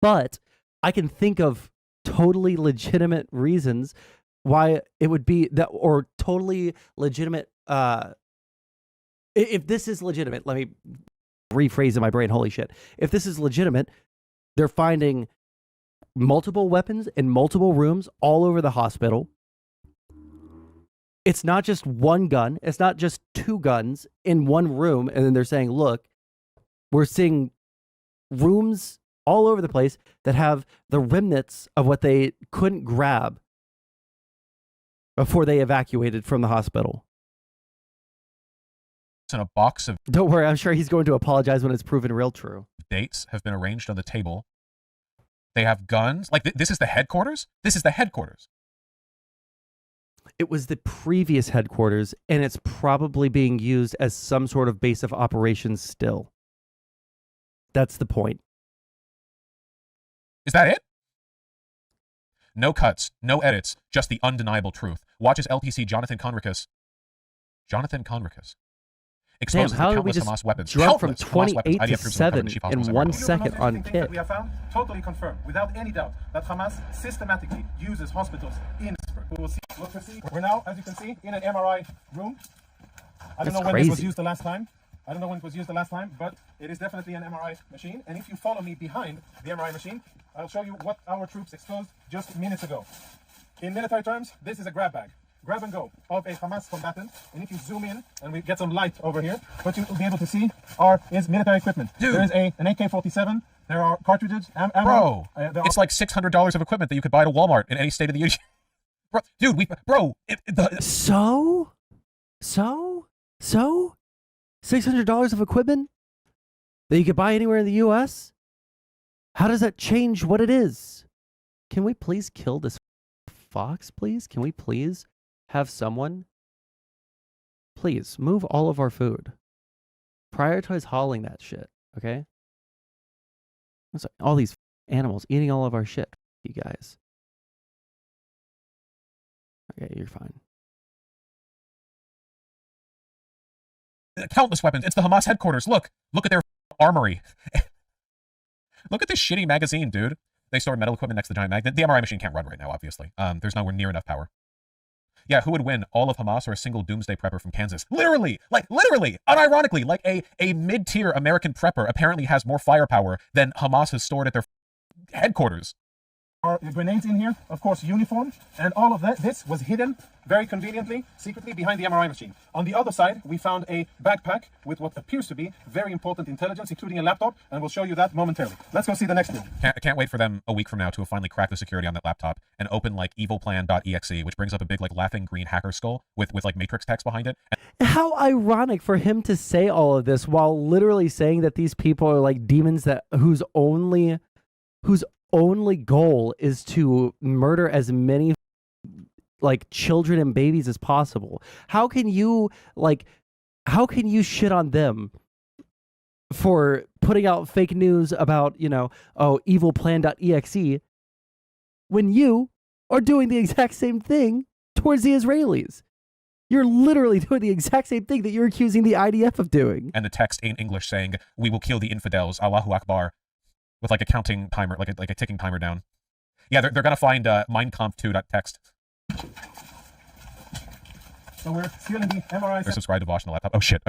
but I can think of totally legitimate reasons why it would be that, or totally legitimate. If this is legitimate, let me rephrase in my brain. Holy shit. If this is legitimate, they're finding multiple weapons in multiple rooms all over the hospital. It's not just one gun. It's not just 2 guns in one room. And then they're saying, look, we're seeing rooms all over the place that have the remnants of what they couldn't grab before they evacuated from the hospital. In a box of... Don't worry, I'm sure he's going to apologize when it's proven real true. Dates have been arranged on the table. They have guns. Like, this is the headquarters? This is the headquarters. It was the previous headquarters, and it's probably being used as some sort of base of operations still. That's the point. Is that it? No cuts, no edits, just the undeniable truth. Watch as LTC Jonathan Conricus exposes the countless Hamas weapons. Jump from 28 to 7 in 1 second on Kit. We have found totally confirmed, without any doubt, that Hamas systematically uses hospitals in Pittsburgh. We will see. Look to see. We're now, as you can see, in an MRI room. I don't know when this was used the last time. But it is definitely an MRI machine. And if you follow me behind the MRI machine, I'll show you what our troops exposed just minutes ago. In military terms, this is a grab bag. Grab and go of a Hamas combatant. And if you zoom in and we get some light over here, what you'll be able to see is military equipment. Dude. There is an AK-47. There are cartridges, ammo. Bro, it's like $600 of equipment that you could buy at Walmart in any state of the union. Bro, dude, So? $600 of equipment that you could buy anywhere in the U.S.? How does that change what it is? Can we please kill this fox, please? Can we please have someone? Please, move all of our food. Prioritize hauling that shit, okay? It's like all these animals eating all of our shit, you guys. Okay, you're fine. Countless weapons. It's the Hamas headquarters. Look at their armory. Look at this shitty magazine, dude. They store metal equipment next to the giant magnet. The MRI machine can't run right now, obviously. There's nowhere near enough power. Yeah, who would win, all of Hamas or a single doomsday prepper from Kansas? Literally, unironically, like a mid-tier American prepper apparently has more firepower than Hamas has stored at their headquarters. Are grenades in here, of course, uniform, and all of this was hidden very conveniently, secretly behind the MRI machine. On the other side, we found a backpack with what appears to be very important intelligence, including a laptop, and we'll show you that momentarily. Let's go see the next room. Can't wait for them a week from now to finally crack the security on that laptop and open like evilplan.exe, which brings up a big like laughing green hacker skull with like matrix text behind it. How ironic for him to say all of this while literally saying that these people are like demons whose only goal is to murder as many like children and babies as possible. How can you shit on them for putting out fake news about, evilplan.exe when you are doing the exact same thing towards the Israelis? You're literally doing the exact same thing that you're accusing the IDF of doing. And the text in English saying, "We will kill the infidels, Allahu Akbar," with like a counting timer, like a ticking timer down. Yeah, they're gonna find Mein Kampf 2.text. So we're still in the MRI. They're subscribed to Vaush on the laptop. Oh shit.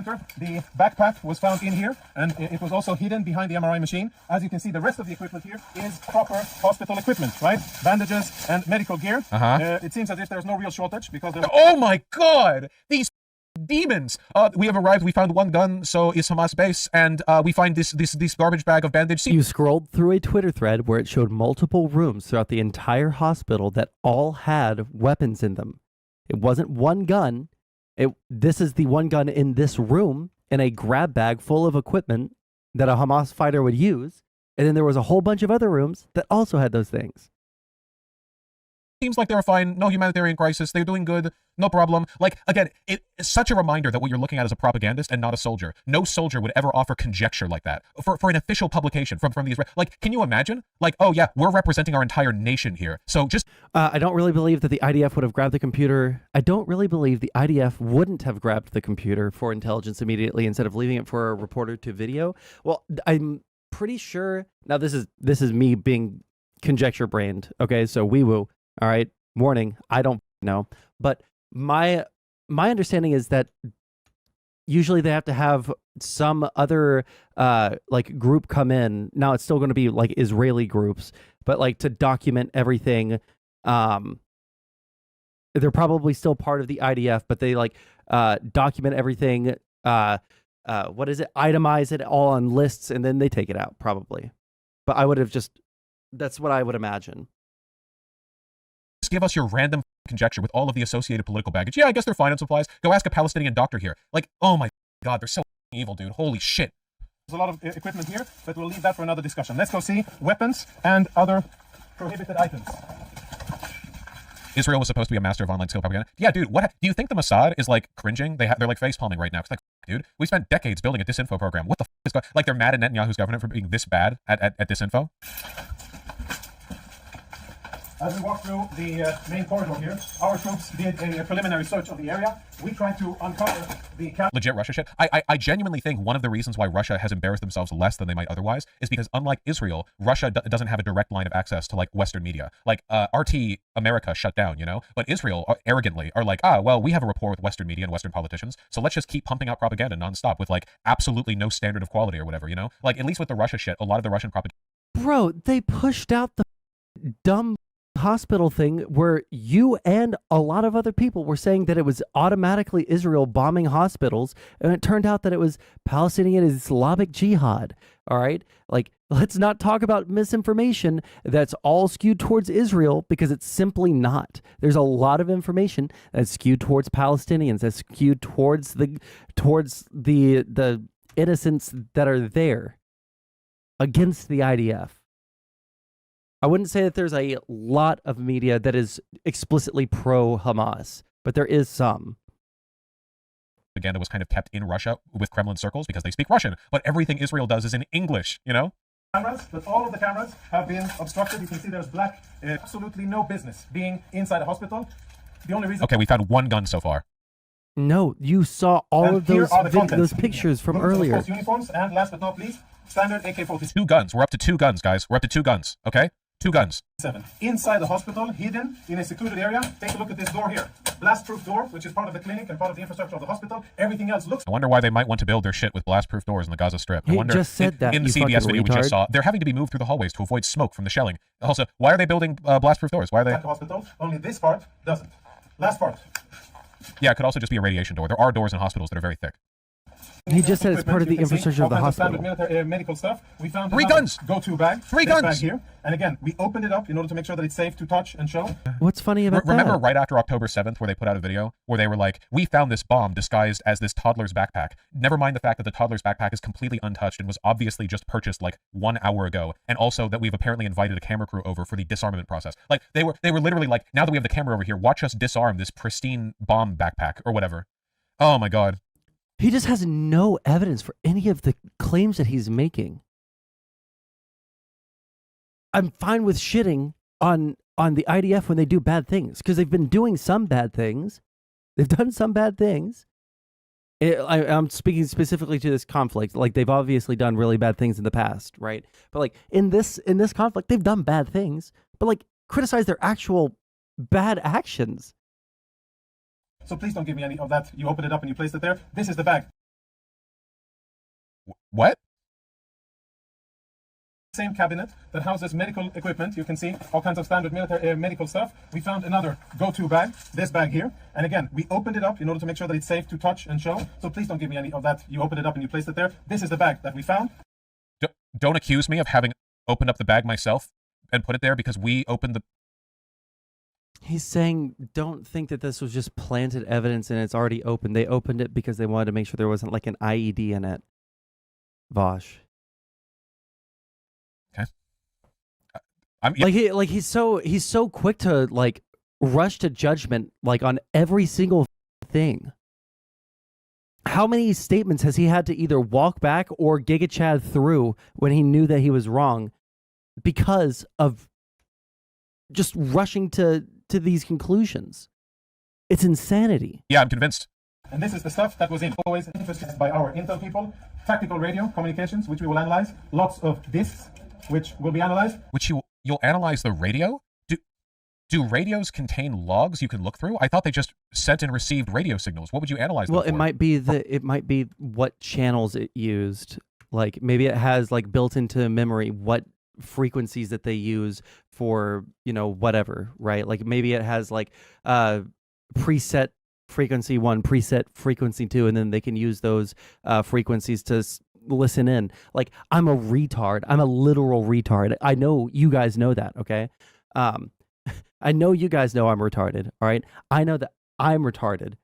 The backpack was found in here, and it was also hidden behind the MRI machine. As you can see, the rest of the equipment here is proper hospital equipment, right? Bandages and medical gear. It seems as if there's no real shortage because oh my God, these demons! We have arrived. We found one gun, so is Hamas base, and we find this garbage bag of bandage. You scrolled through a Twitter thread where it showed multiple rooms throughout the entire hospital that all had weapons in them. It wasn't one gun. This is the one gun in this room in a grab bag full of equipment that a Hamas fighter would use. And then there was a whole bunch of other rooms that also had those things. Seems like they're fine. No humanitarian crisis. They're doing good. No problem. Like, again, it's such a reminder that what you're looking at is a propagandist and not a soldier. No soldier would ever offer conjecture like that for an official publication from the Israel. Like, can you imagine? Like, oh yeah, we're representing our entire nation here. So just... I don't really believe that the IDF would have grabbed the computer. I don't really believe the IDF wouldn't have grabbed the computer for intelligence immediately instead of leaving it for a reporter to video. Well, I'm pretty sure... Now, this is me being conjecture brained. Okay, so wee-woo. All right, warning, I don't know. But my understanding is that usually they have to have some other like group come in. Now it's still going to be like Israeli groups, but like to document everything. They're probably still part of the IDF, but they like document everything. What is it? Itemize it all on lists, and then they take it out probably. But I would have that's what I would imagine. Give us your random conjecture with all of the associated political baggage. Yeah, I guess they're fine on supplies. Go ask a Palestinian doctor here. Like, oh my God, they're so evil, dude. Holy shit. There's a lot of equipment here, but we'll leave that for another discussion. Let's go see weapons and other prohibited items. Israel was supposed to be a master of online skill propaganda. Yeah, dude, what do you think the Mossad is like cringing? They're like face palming right now. It's like, dude, we spent decades building a disinfo program. What the is going? Like they're mad at Netanyahu's government for being this bad at disinfo. As we walk through the main corridor here, our troops did a preliminary search of the area. We tried to uncover the legit Russia shit. I genuinely think one of the reasons why Russia has embarrassed themselves less than they might otherwise is because, unlike Israel, Russia doesn't have a direct line of access to like Western media. Like RT America shut down, you know, but Israel arrogantly are like, well, we have a rapport with Western media and Western politicians, so let's just keep pumping out propaganda nonstop with like absolutely no standard of quality or whatever, you know. Like at least with the Russia shit, a lot of the Russian propaganda. Bro, they pushed out the dumb hospital thing where you and a lot of other people were saying that it was automatically Israel bombing hospitals, and it turned out that it was Palestinian Islamic Jihad. All right, like let's not talk about misinformation that's all skewed towards Israel, because it's simply not. There's a lot of information that's skewed towards Palestinians, that's skewed towards the innocents that are there against the IDF. I wouldn't say that there's a lot of media that is explicitly pro-Hamas, but there is some. Propaganda was kind of kept in Russia with Kremlin circles because they speak Russian, but everything Israel does is in English, you know? Cameras, but all of the cameras have been obstructed. You can see there's black, absolutely no business being inside a hospital. The only reason... Okay, we found one gun so far. No, you saw all of those pictures from earlier. Uniforms, and last but not least, standard AK-47. 2 guns. We're up to 2 guns, guys. We're up to 2 guns, okay? 2 guns. 7. Inside the hospital, hidden in a secluded area. Take a look at this door here. Blast-proof door, which is part of the clinic and part of the infrastructure of the hospital. Everything else looks... I wonder why they might want to build their shit with blast-proof doors in the Gaza Strip. I wonder, just said that, in the CBS video we just saw, they're having to be moved through the hallways to avoid smoke from the shelling. Also, why are they building blast-proof doors? Why are they... At the hospital, only this part doesn't. Last part. Yeah, it could also just be a radiation door. There are doors in hospitals that are very thick. He just said it's part of the infrastructure of the hospital. Military, medical stuff. We found 3 guns. Go-to bag. 3 guns. Bag here. And again, we opened it up in order to make sure that it's safe to touch and show. What's funny about that? Remember right after October 7th where they put out a video where they were like, we found this bomb disguised as this toddler's backpack. Never mind the fact that the toddler's backpack is completely untouched and was obviously just purchased like 1 hour ago. And also that we've apparently invited a camera crew over for the disarmament process. Like they were literally like, now that we have the camera over here, watch us disarm this pristine bomb backpack or whatever. Oh my God. He just has no evidence for any of the claims that he's making. I'm fine with shitting on the IDF when they do bad things, because they've been doing some bad things. They've done some bad things. I'm speaking specifically to this conflict. Like they've obviously done really bad things in the past, right? But like in this conflict, they've done bad things. But like criticize their actual bad actions. So please don't give me any of that. You open it up and you place it there. This is the bag. What? Same cabinet that houses medical equipment. You can see all kinds of standard military medical stuff. We found another go-to bag, this bag here. And again, we opened it up in order to make sure that it's safe to touch and show. So please don't give me any of that. You opened it up and you placed it there. This is the bag that we found. Don't accuse me of having opened up the bag myself and put it there because we opened the... He's saying, don't think that this was just planted evidence and it's already open. They opened it because they wanted to make sure there wasn't like an IED in it. Vaush. Okay. He's so quick to like rush to judgment like on every single thing. How many statements has he had to either walk back or Giga Chad through when he knew that he was wrong because of just rushing to these conclusions? It's insanity. Yeah, I'm convinced. And this is the stuff that was always interested by our intel people. Tactical radio communications, which we will analyze. Lots of discs, which will be analyzed. Which you'll analyze the radio? Do radios contain logs you can look through? I thought they just sent and received radio signals. What would you analyze them Well, for? it might be what channels it used. Like maybe it has like built into memory what frequencies that they use for, you know, whatever, right? Like maybe it has like preset frequency 1, preset frequency 2, and then they can use those frequencies to listen in. Like I'm a retard. I'm a literal retard. I know you guys know that, okay? I know you guys know I'm retarded, all right? I know that I'm retarded.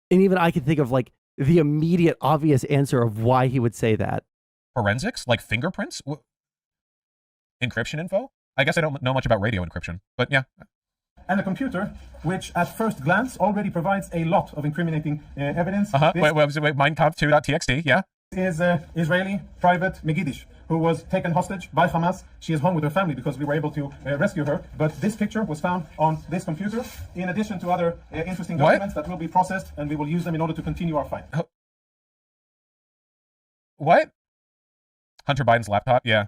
And even I can think of like the immediate obvious answer of why he would say that. Forensics? Like fingerprints? Encryption info? I guess I don't know much about radio encryption, but yeah. And a computer, which at first glance already provides a lot of incriminating evidence. Wait, Minecraft2.txt, yeah? Is Israeli private Megidish, who was taken hostage by Hamas. She is home with her family because we were able to rescue her. But this picture was found on this computer, in addition to other interesting documents that will be processed, and we will use them in order to continue our fight. What? Hunter Biden's laptop? Yeah.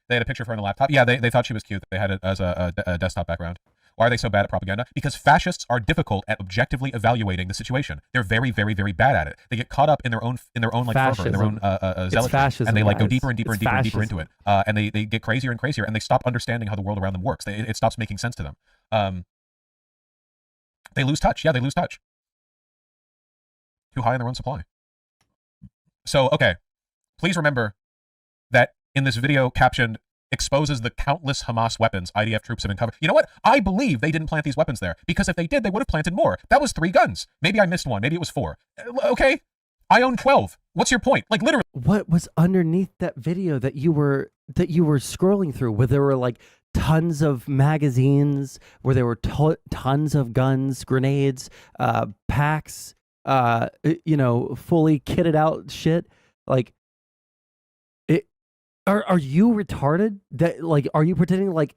They had a picture of her on a laptop. Yeah, they thought she was cute. They had it as a desktop background. Why are they so bad at propaganda? Because fascists are difficult at objectively evaluating the situation. They're very, very, very bad at it. They get caught up in their own like fervor, in their own zealotry, and they like go deeper and deeper and deeper and deeper into it. And they get crazier and crazier, and they stop understanding how the world around them works. It stops making sense to them. They lose touch. Yeah, they lose touch. Too high in their own supply. So, okay, please remember that in this video captioned exposes the countless Hamas weapons IDF troops have uncovered. You know what? I believe they didn't plant these weapons there, because if they did, they would have planted more. That was 3 guns. Maybe I missed one. Maybe it was 4. Okay, I own 12. What's your point? Like literally. What was underneath that video that you were scrolling through, where there were like tons of magazines, where there were tons of guns, grenades, packs, you know, fully kitted out shit, like. Are you retarded? That like, are you pretending like,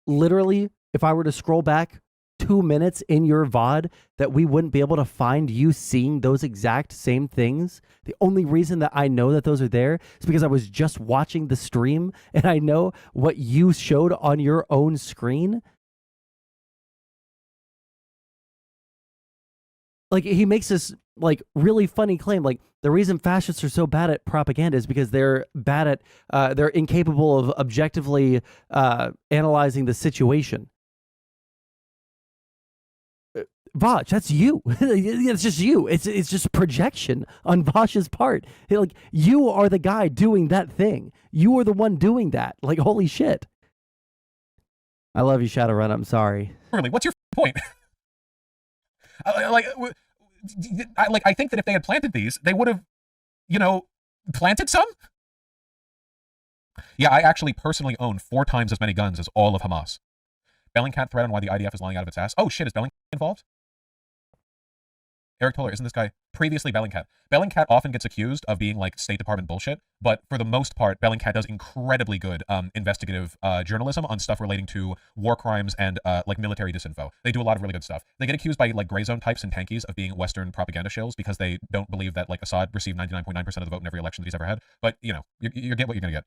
literally, if I were to scroll back 2 minutes in your VOD, that we wouldn't be able to find you seeing those exact same things? The only reason that I know that those are there is because I was just watching the stream and I know what you showed on your own screen. Like, he makes this like really funny claim, like the reason fascists are so bad at propaganda is because they're bad at they're incapable of objectively analyzing the situation. Vaush, that's you. It's just you. It's just projection on Vaush's part. Like, you are the guy doing that thing. You are the one doing that. Like, holy shit. I love you, Shadowrun. I'm sorry. Really, what's your point? I think that if they had planted these, they would have, you know, planted some. Yeah, I actually personally own 4 times as many guns as all of Hamas. Bellingcat thread on why the IDF is lying out of its ass. Oh shit, is Bellingcat involved? Eric Toller, isn't this guy previously Bellingcat? Bellingcat often gets accused of being like State Department bullshit, but for the most part, Bellingcat does incredibly good investigative journalism on stuff relating to war crimes and like military disinfo. They do a lot of really good stuff. They get accused by like gray zone types and tankies of being Western propaganda shills because they don't believe that like Assad received 99.9% of the vote in every election that he's ever had. But you know, you get what you're gonna get.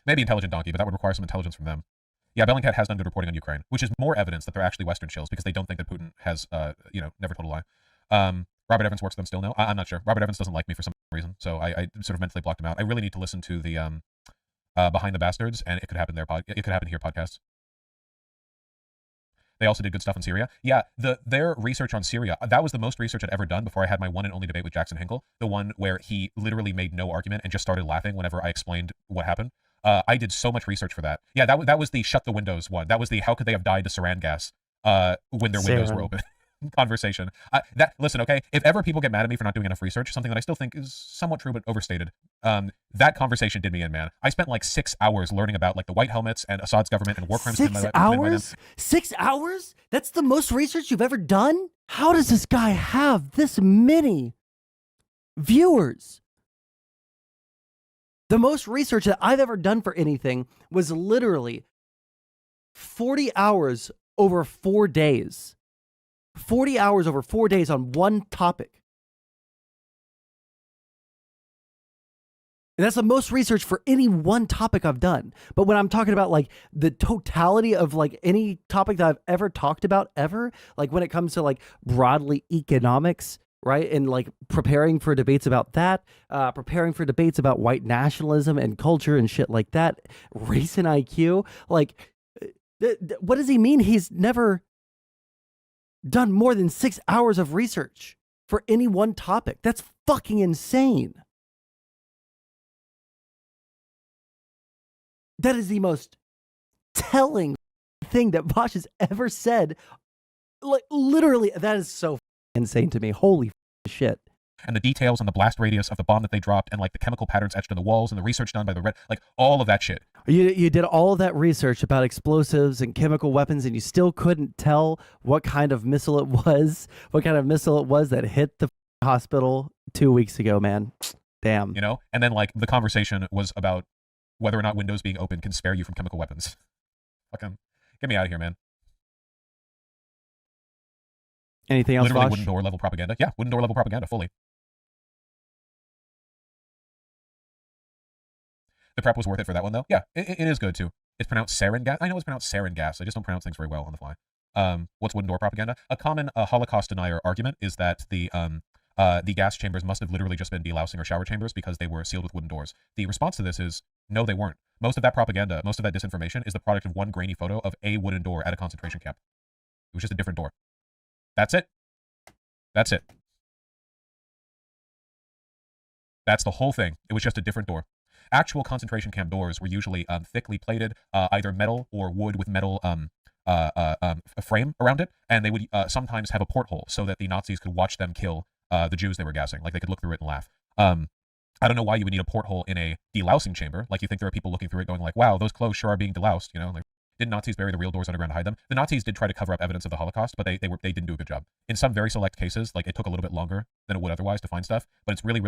Maybe Intelligent Donkey, but that would require some intelligence from them. Yeah, Bellingcat has done good reporting on Ukraine, which is more evidence that they're actually Western shills because they don't think that Putin has, you know, never told a lie. Robert Evans works with them still now. I'm not sure. Robert Evans doesn't like me for some reason, so I sort of mentally blocked him out. I really need to listen to the Behind the Bastards and It Could Happen It Could Happen Here podcast. They also did good stuff in Syria. Yeah, their research on Syria, that was the most research I'd ever done before I had my one and only debate with Jackson Hinkle, the one where he literally made no argument and just started laughing whenever I explained what happened. I did so much research for that. Yeah, that was the shut the windows one. That was the how could they have died to saran gas when their windows were open conversation. Listen, okay, if ever people get mad at me for not doing enough research, something that I still think is somewhat true but overstated, that conversation did me in, man. I spent like 6 hours learning about like the white helmets and Assad's government and war crimes. 6 hours? 6 hours? That's the most research you've ever done? How does this guy have this many viewers? The most research that I've ever done for anything was literally 40 hours over 4 days. 40 hours over 4 days on one topic. And that's the most research for any one topic I've done. But when I'm talking about like the totality of like any topic that I've ever talked about ever, like when it comes to like broadly economics, right? And like preparing for debates about that, preparing for debates about white nationalism and culture and shit like that, race and IQ, like what does he mean he's never done more than 6 hours of research for any one topic? That's fucking insane. That is the most telling thing that Vaush has ever said. Like literally, that is so insane to me. Holy shit. And the details on the blast radius of the bomb that they dropped and like the chemical patterns etched in the walls and the research done by the red, like all of that shit. You did all of that research about explosives and chemical weapons and you still couldn't tell what kind of missile it was, that hit the hospital 2 weeks ago, man. Damn. You know? And then like the conversation was about whether or not windows being open can spare you from chemical weapons. Fucking get me out of here, man. Anything else, Literally Vaush? wooden door level propaganda. Yeah, wooden door level propaganda, fully. The prep was worth it for that one, though. Yeah, it is good, too. It's pronounced sarin gas. I know it's pronounced sarin gas. I just don't pronounce things very well on the fly. What's wooden door propaganda? A common Holocaust denier argument is that the gas chambers must have literally just been delousing or shower chambers because they were sealed with wooden doors. The response to this is, no, they weren't. Most of that propaganda, most of that disinformation is the product of one grainy photo of a wooden door at a concentration camp. It was just a different door. That's it. That's it. That's the whole thing. It was just a different door. Actual concentration camp doors were usually thickly plated, either metal or wood with metal a frame around it, and they would sometimes have a porthole so that the Nazis could watch them kill the Jews they were gassing. Like they could look through it and laugh. I don't know why you would need a porthole in a delousing chamber. Like you think there are people looking through it going like, wow, those clothes sure are being deloused, you know? Like, did Nazis bury the real doors underground to hide them? The Nazis did try to cover up evidence of the Holocaust, but they didn't do a good job. In some very select cases, like it took a little bit longer than it would otherwise to find stuff, but it's really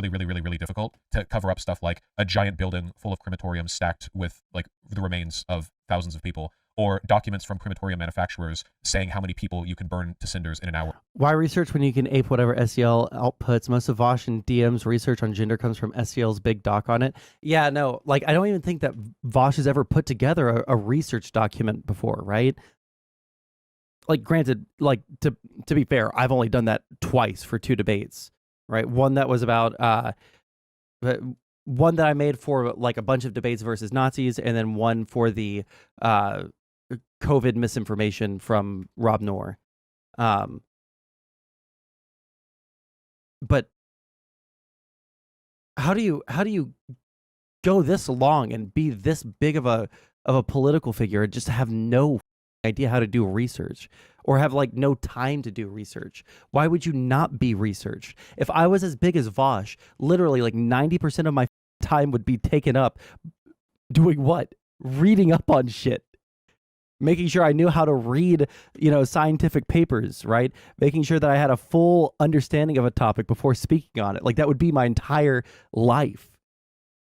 difficult to cover up stuff like a giant building full of crematoriums stacked with like the remains of thousands of people, or documents from crematorium manufacturers saying how many people you can burn to cinders in an hour. Why research when you can ape whatever SEL outputs? Most of Vaush and DM's research on gender comes from SEL's big doc on it. Yeah, no, like I don't even think that Vaush has ever put together a research document before, right? Like granted, like to be fair, I've only done that twice for 2 debates, right? One that was about one that I made for like a bunch of debates versus Nazis, and then one for the COVID misinformation from Rob Noor. But how do you go this long and be this big of a political figure and just have no idea how to do research, or have like no time to do research? Why would you not be researched? If I was as big as Vaush, literally like 90% of my time would be taken up doing what? Reading up on shit. Making sure I knew how to read, scientific papers, right? Making sure that I had a full understanding of a topic before speaking on it. Like that would be my entire life.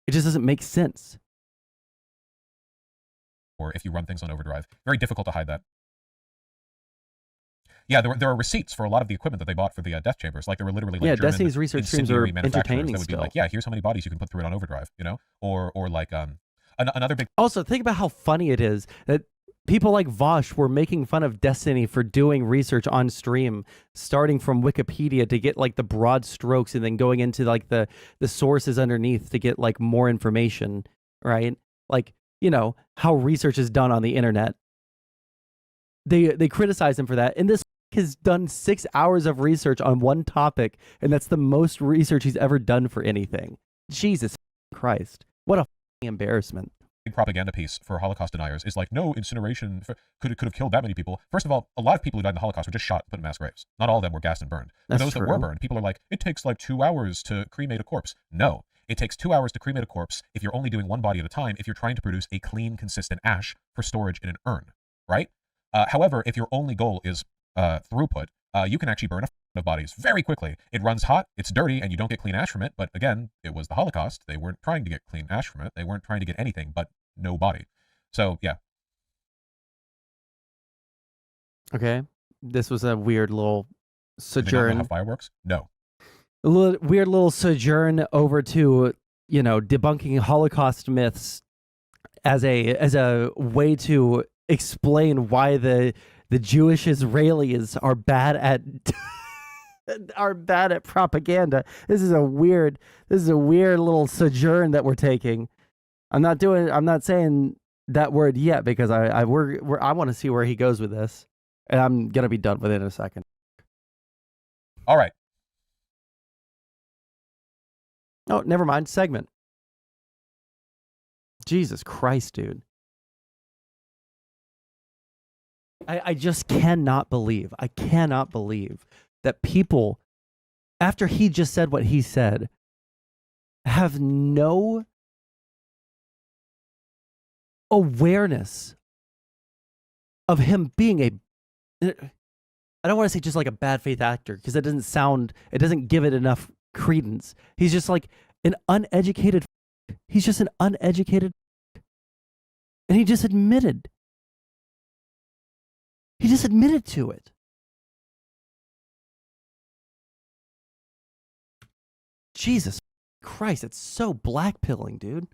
It just doesn't make sense. Or if you run things on overdrive, very difficult to hide that. Yeah, there are receipts for a lot of the equipment that they bought for the death chambers. Like there were literally like German Destiny's research streams are entertaining that would be still. like, yeah, here's how many bodies you can put through it on overdrive, or like another big. Also, think about how funny it is that People like Vaush were making fun of Destiny for doing research on stream, starting from Wikipedia to get like the broad strokes and then going into like the sources underneath to get like more information, right? Like, you know, how research is done on the internet. They criticize him for that. And this has done 6 hours of research on one topic, and that's the most research he's ever done for anything. Jesus Christ. What a embarrassment. Big propaganda piece for Holocaust deniers is like, no, incineration could have killed that many people. First of all, a lot of people who died in the Holocaust were just shot and put in mass graves. Not all of them were gassed and burned. For those that were burned, people are like, it takes like 2 hours to cremate a corpse. No, it takes 2 hours to cremate a corpse if you're only doing one body at a time, if you're trying to produce a clean, consistent ash for storage in an urn, right? However, if your only goal is throughput, you can actually burn of bodies very quickly. It runs hot, it's dirty, and you don't get clean ash from it. But again, it was the Holocaust. They weren't trying to get clean ash from it. They weren't trying to get anything but no body. So yeah. Okay, this was a weird little sojourn. Have fireworks? No. A weird little sojourn over to, you know, debunking Holocaust myths as a way to explain why the Jewish Israelis are bad at propaganda. This is a weird little sojourn that we're taking. I'm not saying that word yet because I want to see where he goes with this, and I'm gonna be done with it in a second. All right. Oh, never mind. Segment. Jesus Christ, dude. I just cannot believe. I cannot believe that people, after he just said what he said, have no awareness of him being I don't want to say just like a bad faith actor, because it doesn't give it enough credence. He's just like an uneducated. He's just an uneducated, and he just admitted. He just admitted to it. Jesus Christ, it's so blackpilling, dude.